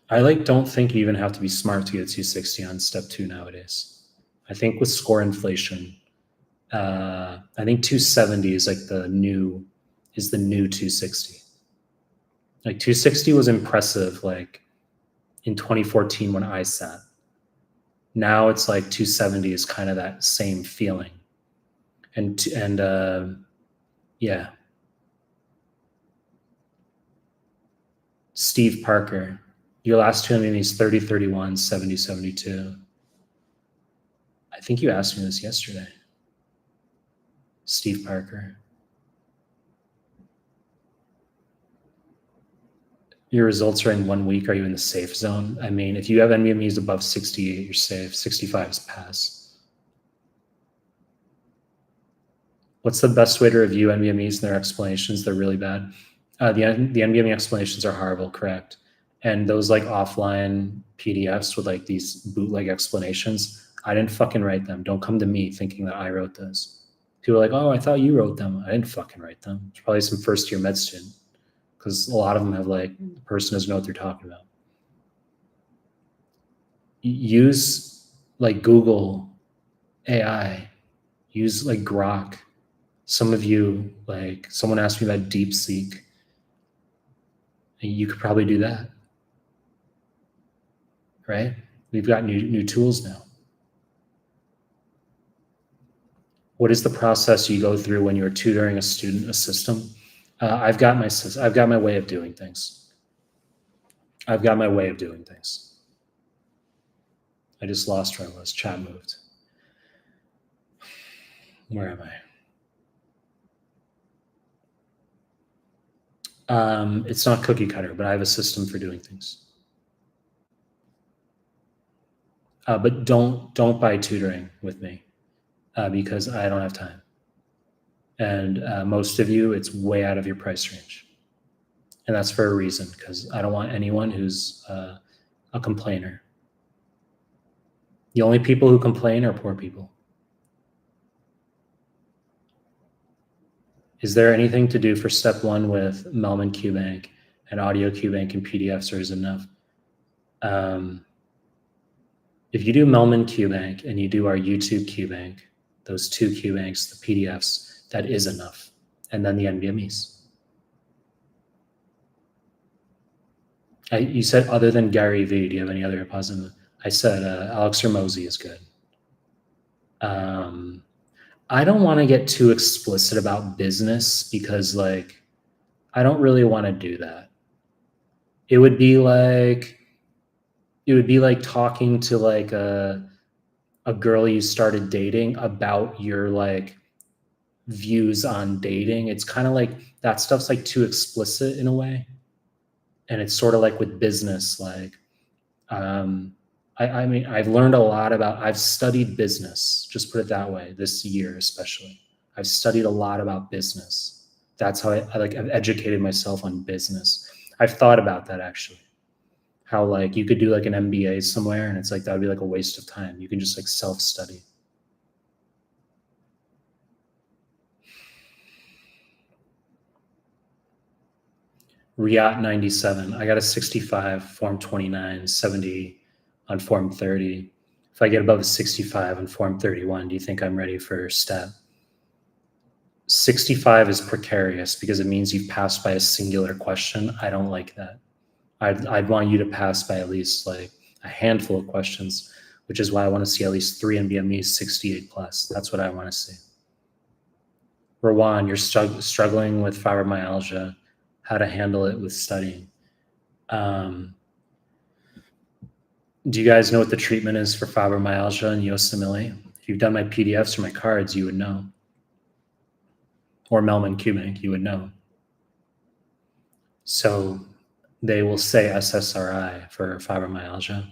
I like don't think you even have to be smart to get a 260 on step 2 nowadays. I think with score inflation, I think 270 is like the new 260. Like 260 was impressive like in 2014 when I sat. Now it's like 270 is kind of that same feeling. And yeah. Steve Parker, your last two enemies 30, 31, 70, 72. I think you asked me this yesterday. Steve Parker. Your results are in 1 week. Are you in the safe zone? I mean, if you have NVMEs above 68, you're safe. 65 is pass. What's the best way to review NVMEs and their explanations? They're really bad. The NVMe explanations are horrible, correct? And those like offline PDFs with like these bootleg explanations, I didn't fucking write them. Don't come to me thinking that I wrote those. People are like, oh, I thought you wrote them. I didn't fucking write them. It's probably some first year med student, because a lot of them have like, the person doesn't know what they're talking about. Use like Google AI, use like Grok. Some of you, like someone asked me about DeepSeek. You could probably do that, right? We've got new tools now. What is the process you go through when you're tutoring a student a system? I've got my way of doing things. I just lost where I was. Chat moved. Where am I? It's not cookie cutter, but I have a system for doing things. But don't buy tutoring with me because I don't have time. And most of you, it's way out of your price range. And that's for a reason, because I don't want anyone who's a complainer. The only people who complain are poor people. Is there anything to do for step one with Mehlman QBank and audio QBank and PDFs, or is it enough? If you do Mehlman QBank and you do our YouTube QBank, those two QBanks, the PDFs, that is enough. And then the NVMEs. You said other than Gary Vee, do you have any other positive? I said Alex Hormozi is good. I don't want to get too explicit about business because like, I don't really want to do that. It would be like talking to like a girl you started dating about your like views on dating. It's kind of like that stuff's like too explicit in a way. And it's sort of like with business, like, I mean, I've learned a lot I've studied business, just put it that way, this year especially. I've studied a lot about business. That's how I've educated myself on business. I've thought about that actually. How like you could do like an MBA somewhere and it's like that would be like a waste of time. You can just like self-study. Riat 97. I got a 65, form 29, 70 on form 30. If I get above a 65 on form 31, do you think I'm ready for STEP? 65 is precarious because it means you've passed by a singular question. I don't like that. I'd want you to pass by at least like a handful of questions, which is why I want to see at least 3 NVMEs 68 plus. That's what I want to see. Rawan, you're struggling with fibromyalgia, how to handle it with studying. Do you guys know what the treatment is for fibromyalgia and USMLE? If you've done my PDFs or my cards, you would know. Or Mehlman QBank, you would know. So they will say SSRI for fibromyalgia.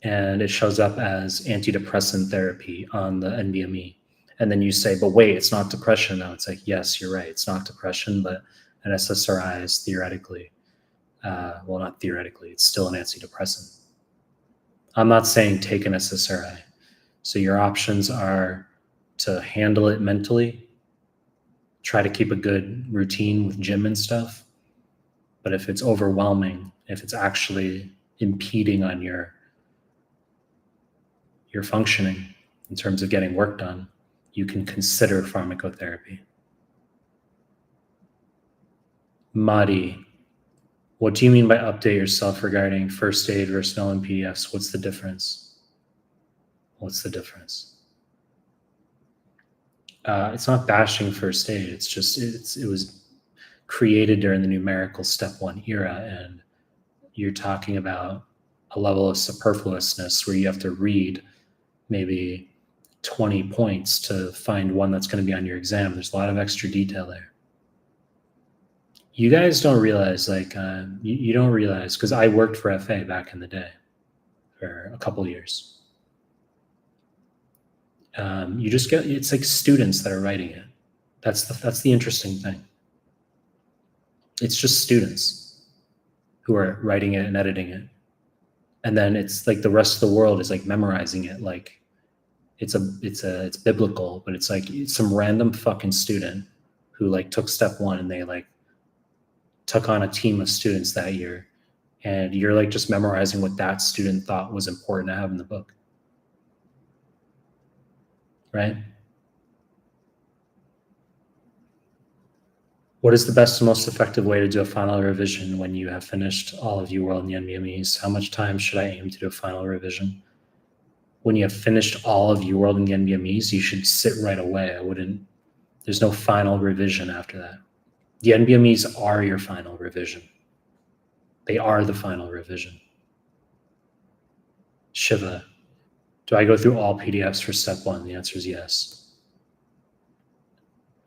And it shows up as antidepressant therapy on the NVMe. And then you say, but wait, it's not depression now. It's like, yes, you're right. It's not depression, but an SSRI is theoretically, well, not theoretically, it's still an antidepressant. I'm not saying take an SSRI. So your options are to handle it mentally, try to keep a good routine with gym and stuff. But if it's overwhelming, if it's actually impeding on your functioning in terms of getting work done, you can consider pharmacotherapy. Madi, What do you mean by update yourself regarding first aid versus Mehlmann PDFs? What's the difference? What's the difference? It's not bashing first aid. It's just it was created during the numerical step one era, and you're talking about a level of superfluousness where you have to read maybe 20 points to find one that's going to be on your exam. There's a lot of extra detail there. You guys don't realize, like, you don't realize, because I worked for FA back in the day for a couple of years. You just get, it's like students that are writing it. That's the interesting thing. It's just students who are writing it and editing it. And then it's like the rest of the world is like memorizing it. Like it's biblical, but it's like it's some random fucking student who like took step one and they like took on a team of students that year. And you're like just memorizing what that student thought was important to have in the book. Right? What is the best and most effective way to do a final revision when you have finished all of UWorld and the NBMEs? How much time should I aim to do a final revision? When you have finished all of UWorld and the NBMEs, you should sit right away. There's no final revision after that. The NBMEs are your final revision. They are the final revision. Shiva, do I go through all PDFs for step one? The answer is yes.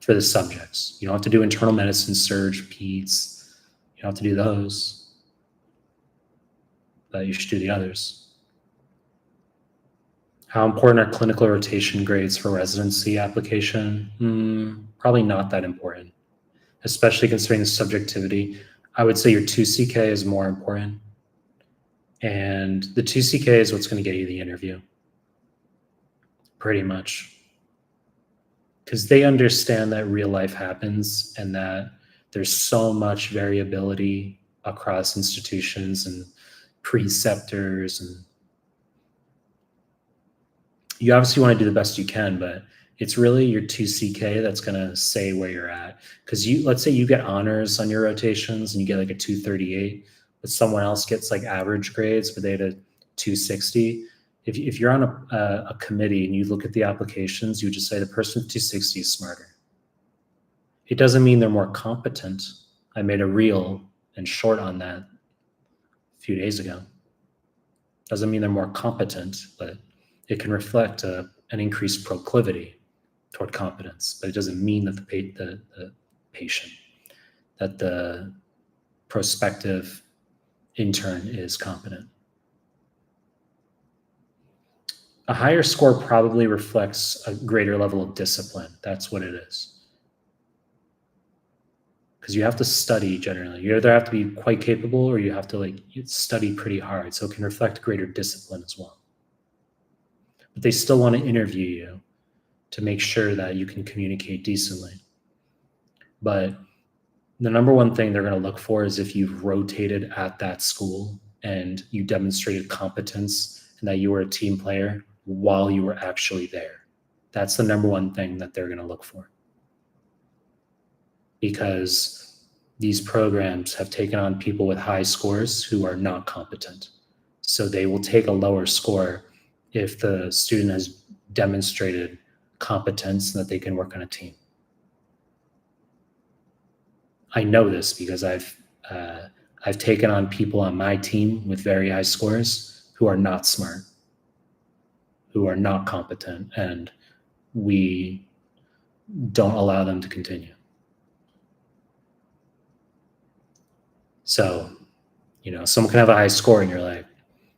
For the subjects. You don't have to do internal medicine, surge, peds. You don't have to do those. But you should do the others. How important are clinical rotation grades for residency application? Probably not that important, especially considering the subjectivity. I would say your 2CK is more important. And the 2CK is what's going to get you the interview. Pretty much. Because they understand that real life happens and that there's so much variability across institutions and preceptors. And you obviously want to do the best you can, but it's really your 2CK that's going to say where you're at. Because let's say you get honors on your rotations and you get like a 238, but someone else gets like average grades, but they had a 260. If you're on a committee and you look at the applications, you would just say the person with 260 is smarter. It doesn't mean they're more competent. I made a reel and short on that a few days ago. Doesn't mean they're more competent, but it can reflect an increased proclivity toward competence. But it doesn't mean that the patient, that the prospective intern is competent. A higher score probably reflects a greater level of discipline. That's what it is. Because you have to study generally. You either have to be quite capable or you have to like study pretty hard. So it can reflect greater discipline as well. But they still want to interview you to make sure that you can communicate decently. But the number one thing they're going to look for is if you've rotated at that school and you demonstrated competence and that you were a team player while you were actually there. That's the number one thing that they're going to look for. Because these programs have taken on people with high scores who are not competent. So they will take a lower score if the student has demonstrated competence and that they can work on a team. I know this because I've taken on people on my team with very high scores who are not smart, who are not competent, and we don't allow them to continue. So, someone can have a high score and you're like,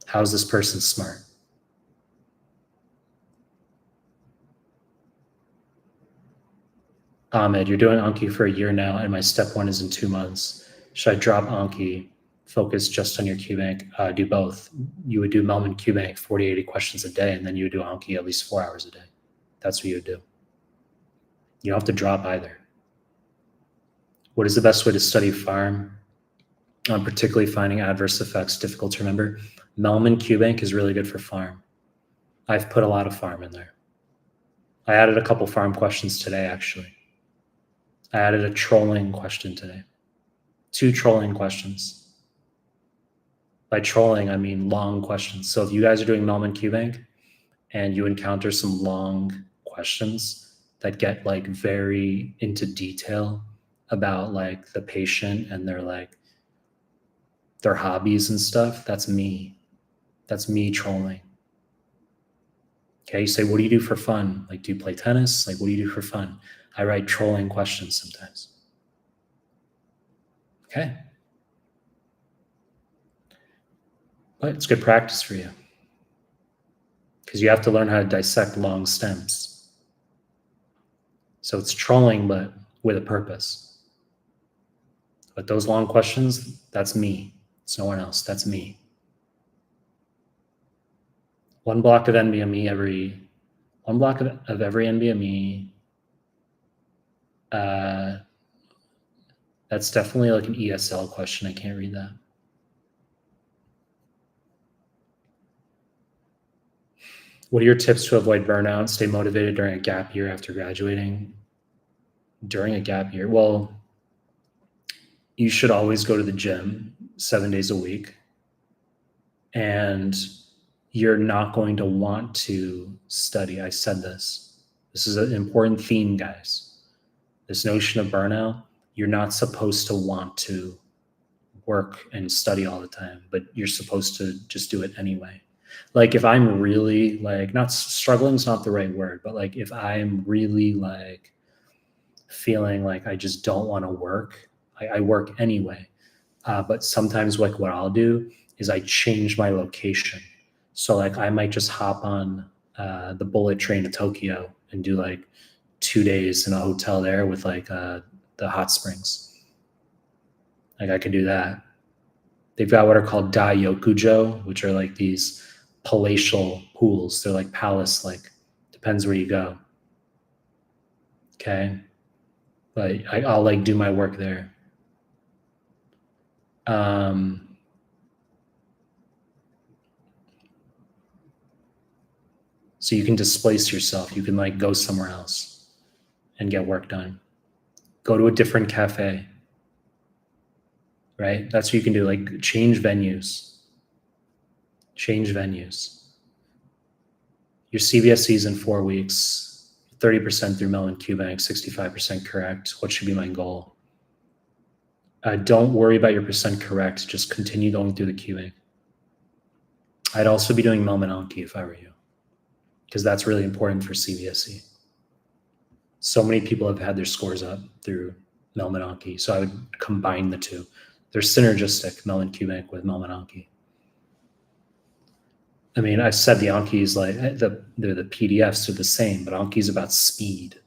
how is this person smart? Ahmed, you're doing Anki for a year now and my step one is in 2 months. Should I drop Anki, focus just on your QBank? Do both. You would do Mehlmann QBank 40, 80 questions a day, and then you would do Anki at least 4 hours a day. That's what you would do. You don't have to drop either. What is the best way to study pharm? Particularly finding adverse effects difficult to remember. Mehlmann QBank is really good for pharm. I've put a lot of pharm in there. I added a couple pharm questions today, actually. I added a trolling question today. 2 trolling questions. By trolling, I mean long questions. So if you guys are doing Mehlman QBank and you encounter some long questions that get like very into detail about like the patient and their hobbies and stuff, that's me. That's me trolling. Okay, you say, what do you do for fun? Like, do you play tennis? Like, what do you do for fun? I write trolling questions sometimes. Okay. But it's good practice for you because you have to learn how to dissect long stems. So it's trolling, but with a purpose. But those long questions, that's me. It's no one else. That's me. One block of every NBME. That's definitely like an ESL question. I can't read that. What are your tips to avoid burnout? Stay motivated during a gap year after graduating. During a gap year, well, you should always go to the gym 7 days a week. And you're not going to want to study. I said this. This is an important theme, guys. This notion of burnout, you're not supposed to want to work and study all the time, but you're supposed to just do it anyway. Like if I'm really like, not struggling is not the right word, but like if I'm really like feeling like I just don't want to work, I work anyway. But sometimes like what I'll do is I change my location. So like I might just hop on the bullet train to Tokyo and do like 2 days in a hotel there with like the hot springs. Like I could do that. They've got what are called Daiokujo, which are like these palatial pools. They're like palace, like depends where you go. Okay, but I'll like do my work there. So you can displace yourself. You can like go somewhere else and get work done. Go to a different cafe, right? That's what you can do. Like change venues. Change venues. Your CBSE is in 4 weeks, 30% through Mellon QBank, 65% correct. What should be my goal? Don't worry about your percent correct. Just continue going through the QBank. I'd also be doing Mehlmanmedical if I were you, because that's really important for CBSE. So many people have had their scores up through Mehlmanmedical, so I would combine the two. They're synergistic, Mellon QBank with Mehlmanmedical. I mean, I've said the Anki is like they're the PDFs are the same, but Anki is about speed.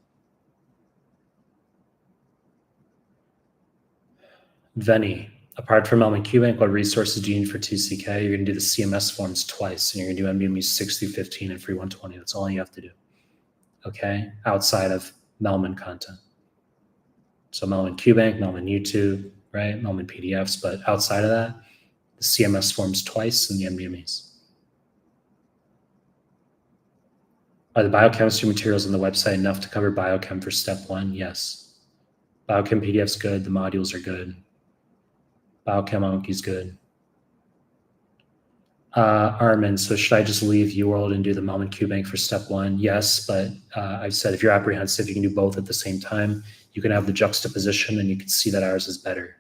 Veni, apart from Mehlman QBank, what resources do you need for 2CK? You're going to do the CMS forms twice, and you're going to do MBME 6 through 15 and free 120. That's all you have to do. Okay, outside of Mehlman content. So Mehlman QBank, Mehlman YouTube, right? Mehlman PDFs, but outside of that, the CMS forms twice and the MBMEs. Are the biochemistry materials on the website enough to cover biochem for step 1? Yes. Biochem PDF's good. The modules are good. Biochem Anki's good. Armin, so should I just leave UWorld and do the Mehlman QBank for step 1? Yes, but I've said if you're apprehensive, you can do both at the same time. You can have the juxtaposition and you can see that ours is better.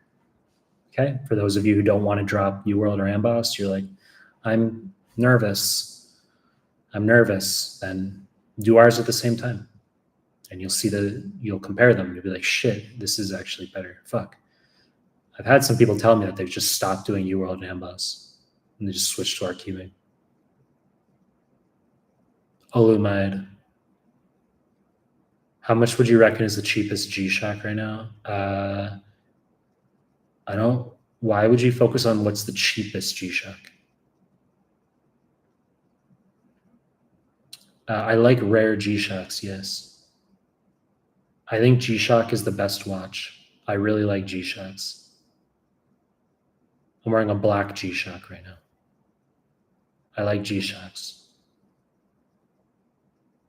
Okay, for those of you who don't want to drop UWorld or Amboss, you're like, I'm nervous, then do ours at the same time. And you'll see you'll compare them. You'll be like, shit, this is actually better. Fuck. I've had some people tell me that they've just stopped doing UWorld and Amboss and they just switched to our QBank. Olumide. How much would you reckon is the cheapest G-Shock right now? Why would you focus on what's the cheapest G-Shock? I like rare G-Shocks, yes. I think G-Shock is the best watch. I really like G-Shocks. I'm wearing a black G-Shock right now. I like G-Shocks.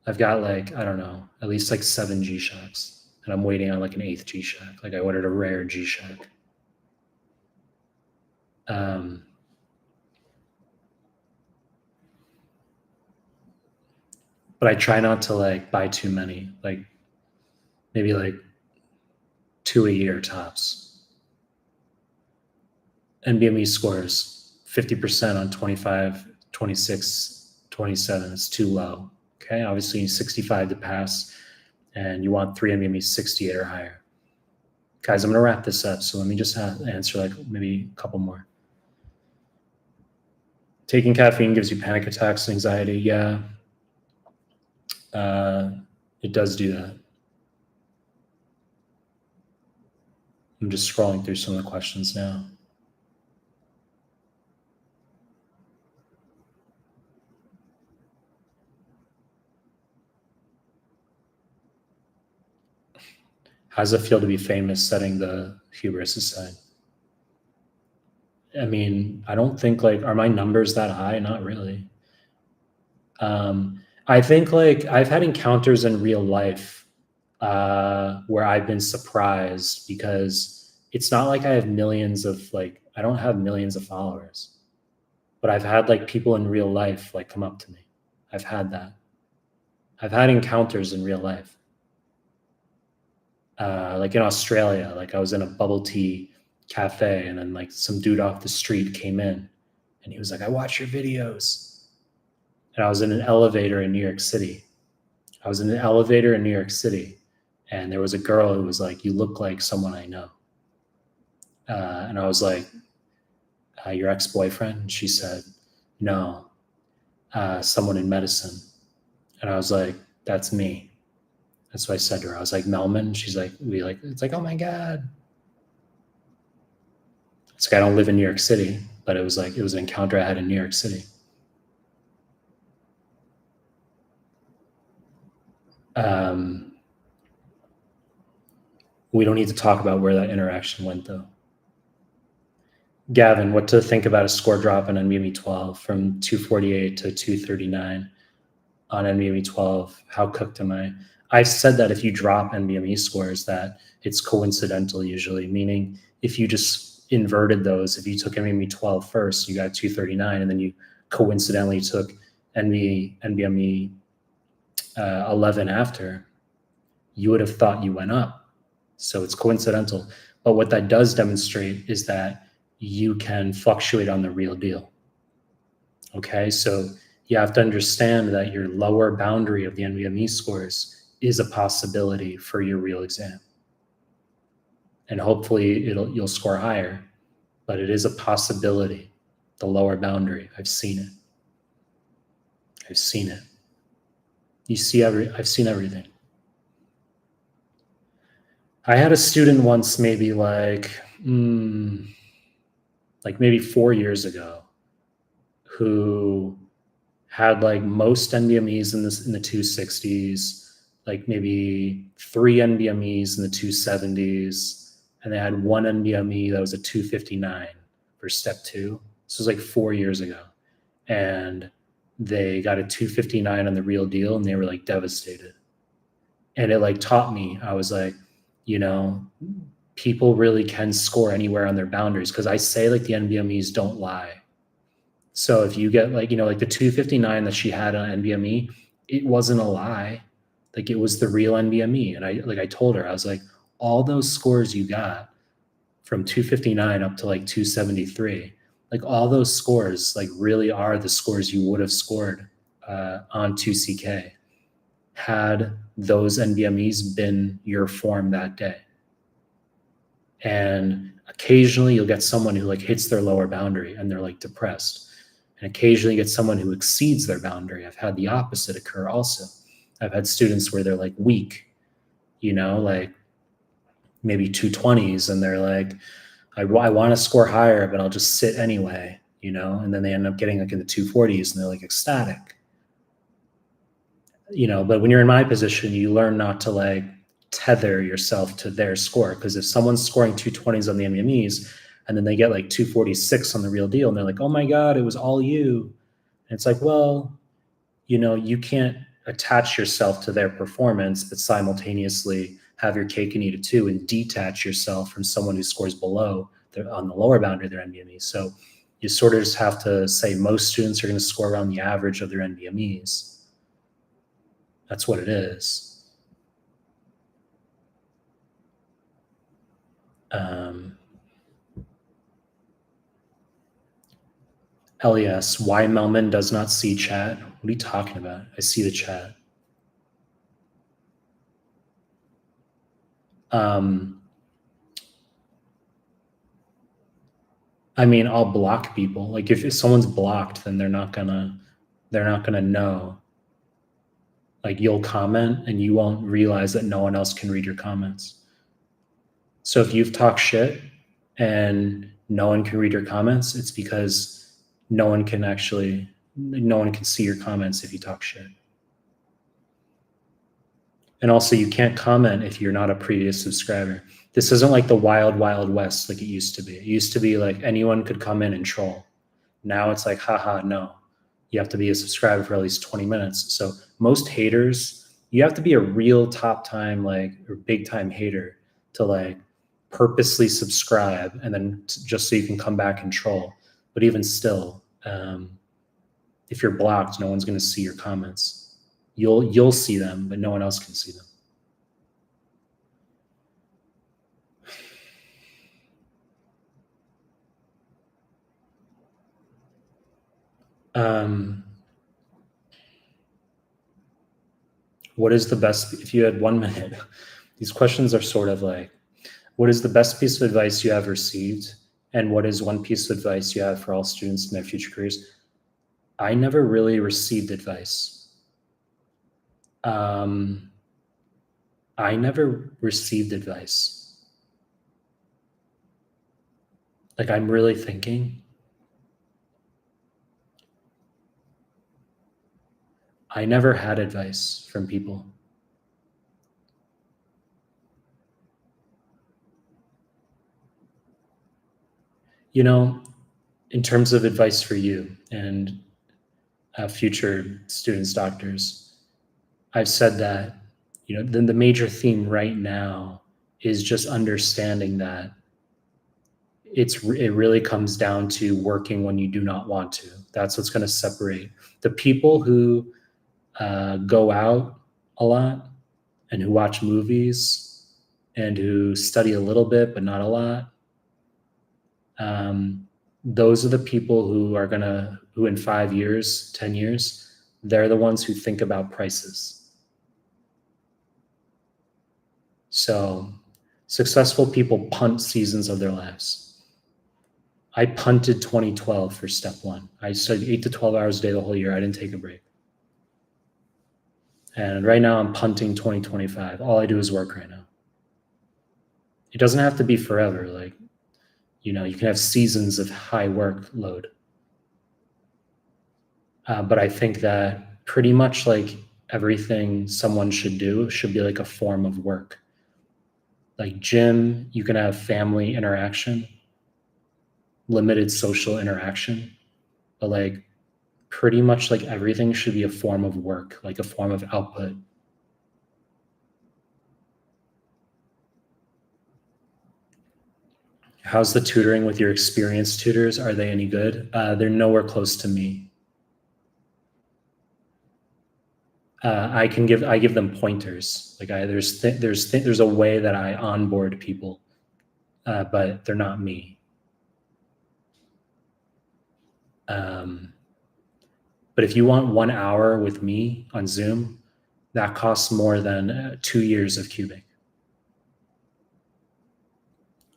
I've got like, I don't know, at least like 7 G-Shocks. And I'm waiting on like an 8th G-Shock. Like I ordered a rare G-Shock. but I try not to like buy too many, like maybe like 2 a year tops. NBME scores 50% on 25, 26, 27. It's too low. Okay, obviously you need 65 to pass, and you want 3 NBME 68 or higher. Guys, I'm gonna wrap this up, so let me just answer like maybe a couple more. Taking caffeine gives you panic attacks and anxiety. Yeah, it does do that. I'm just scrolling through some of the questions now. How does it feel to be famous, setting the hubris aside? I mean, I don't think like, are my numbers that high? Not really. I think like I've had encounters in real life where I've been surprised because it's not like I have millions of like, I don't have millions of followers, but I've had like people in real life like come up to me. I've had that. I've had encounters in real life. Like in Australia, like I was in a bubble tea cafe and then like some dude off the street came in and he was like, I watch your videos. And I was in an elevator in New York City. And there was a girl who was like, you look like someone I know. And I was like, your ex-boyfriend? And she said, no, someone in medicine. And I was like, that's me. That's what I said to her. I was like, Mehlman. She's like, it's like, oh my God. It's like, I don't live in New York City, but it was an encounter I had in New York City. We don't need to talk about where that interaction went though. Gavin, what to think about a score drop on NBME 12 from 248 to 239 on NBME 12? How cooked am I? I've said that if you drop NBME scores, that it's coincidental usually, meaning if you just inverted those, if you took NBME 12 first, you got 239, and then you coincidentally took NBME 11 after, you would have thought you went up. So it's coincidental. But what that does demonstrate is that you can fluctuate on the real deal. Okay, so you have to understand that your lower boundary of the NBME scores is a possibility for your real exam. And hopefully you'll score higher, but it is a possibility, the lower boundary. I've seen it. I've seen it. I've seen everything. I had a student once, maybe like maybe 4 years ago, who had like most NBMEs in the 260s, like maybe 3 NBMEs in the 270s, and they had 1 NBME that was a 259 for step 2. This was like 4 years ago. And they got a 259 on the real deal and they were like devastated. And it like taught me, I was like, you know, people really can score anywhere on their boundaries, because I say like the NBMEs don't lie. So if you get like, you know, like the 259 that she had on NBME, it wasn't a lie. Like it was the real NBME. And I told her, I was like, all those scores you got from 259 up to like 273, like all those scores like really are the scores you would have scored on 2CK had those NBMEs been your form that day. And occasionally you'll get someone who like hits their lower boundary and they're like depressed. And occasionally you get someone who exceeds their boundary. I've had the opposite occur also. I've had students where they're like weak, you know, like maybe 220s, and they're like, I want to score higher, but I'll just sit anyway, you know, and then they end up getting like in the 240s and they're like ecstatic, you know. But when you're in my position, you learn not to like tether yourself to their score, because if someone's scoring 220s on the NBMEs and then they get like 246 on the real deal and they're like, oh my God, it was all you. And it's like, well, you know, you can't attach yourself to their performance, but simultaneously have your cake and eat it too, and detach yourself from someone who scores below on the lower boundary of their NBME. So you sort of just have to say most students are going to score around the average of their NBMEs. That's what it is. LES, why Melman does not see chat? What are you talking about? I see the chat. I mean, I'll block people. Like if someone's blocked, then they're not gonna know. Like you'll comment and you won't realize that no one else can read your comments. So if you've talked shit and no one can read your comments, it's because no one can see your comments if you talk shit. And also you can't comment if you're not a previous subscriber. This isn't like the wild, wild west like it used to be. It used to be like anyone could come in and troll. Now it's like, haha, no. You have to be a subscriber for at least 20 minutes. So most haters, you have to be a real top time, like, or big time hater to like purposely subscribe and then just so you can come back and troll. But even still, if you're blocked, no one's going to see your comments. You'll see them, but no one else can see them. What is the best, if you had 1 minute, these questions are sort of like, what is the best piece of advice you have received? And what is one piece of advice you have for all students in their future careers? I never really received advice. I never received advice. Like I'm really thinking. I never had advice from people. You know, in terms of advice for you and future students, doctors, I've said that, the major theme right now is just understanding that it really comes down to working when you do not want to. That's what's going to separate the people who go out a lot and who watch movies and who study a little bit but not a lot. Those are the people who in 5 years, 10 years, they're the ones who think about prices. So successful people punt seasons of their lives. I punted 2012 for step one. I studied 8 to 12 hours a day the whole year. I didn't take a break. And right now I'm punting 2025. All I do is work right now. It doesn't have to be forever. Like, you can have seasons of high workload. But I think that pretty much like everything someone should do should be like a form of work. Like gym, you can have family interaction, limited social interaction, but like pretty much like everything should be a form of work, like a form of output. How's the tutoring with your experienced tutors? Are they any good? They're nowhere close to me. I give them pointers. Like there's a way that I onboard people, but they're not me. But if you want 1 hour with me on Zoom, that costs more than 2 years of QBank.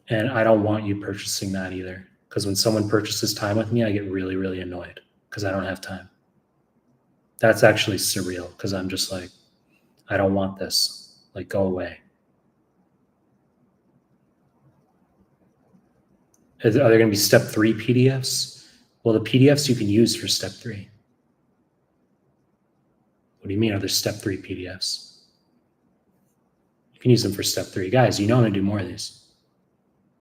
And I don't want you purchasing that either. Because when someone purchases time with me, I get really, really annoyed because I don't have time. That's actually surreal because I'm just like, I don't want this. Like, go away. Are there going to be step 3 PDFs? Well, the PDFs you can use for step 3. What do you mean? Are there step 3 PDFs? You can use them for step 3. Guys, I'm going to do more of these.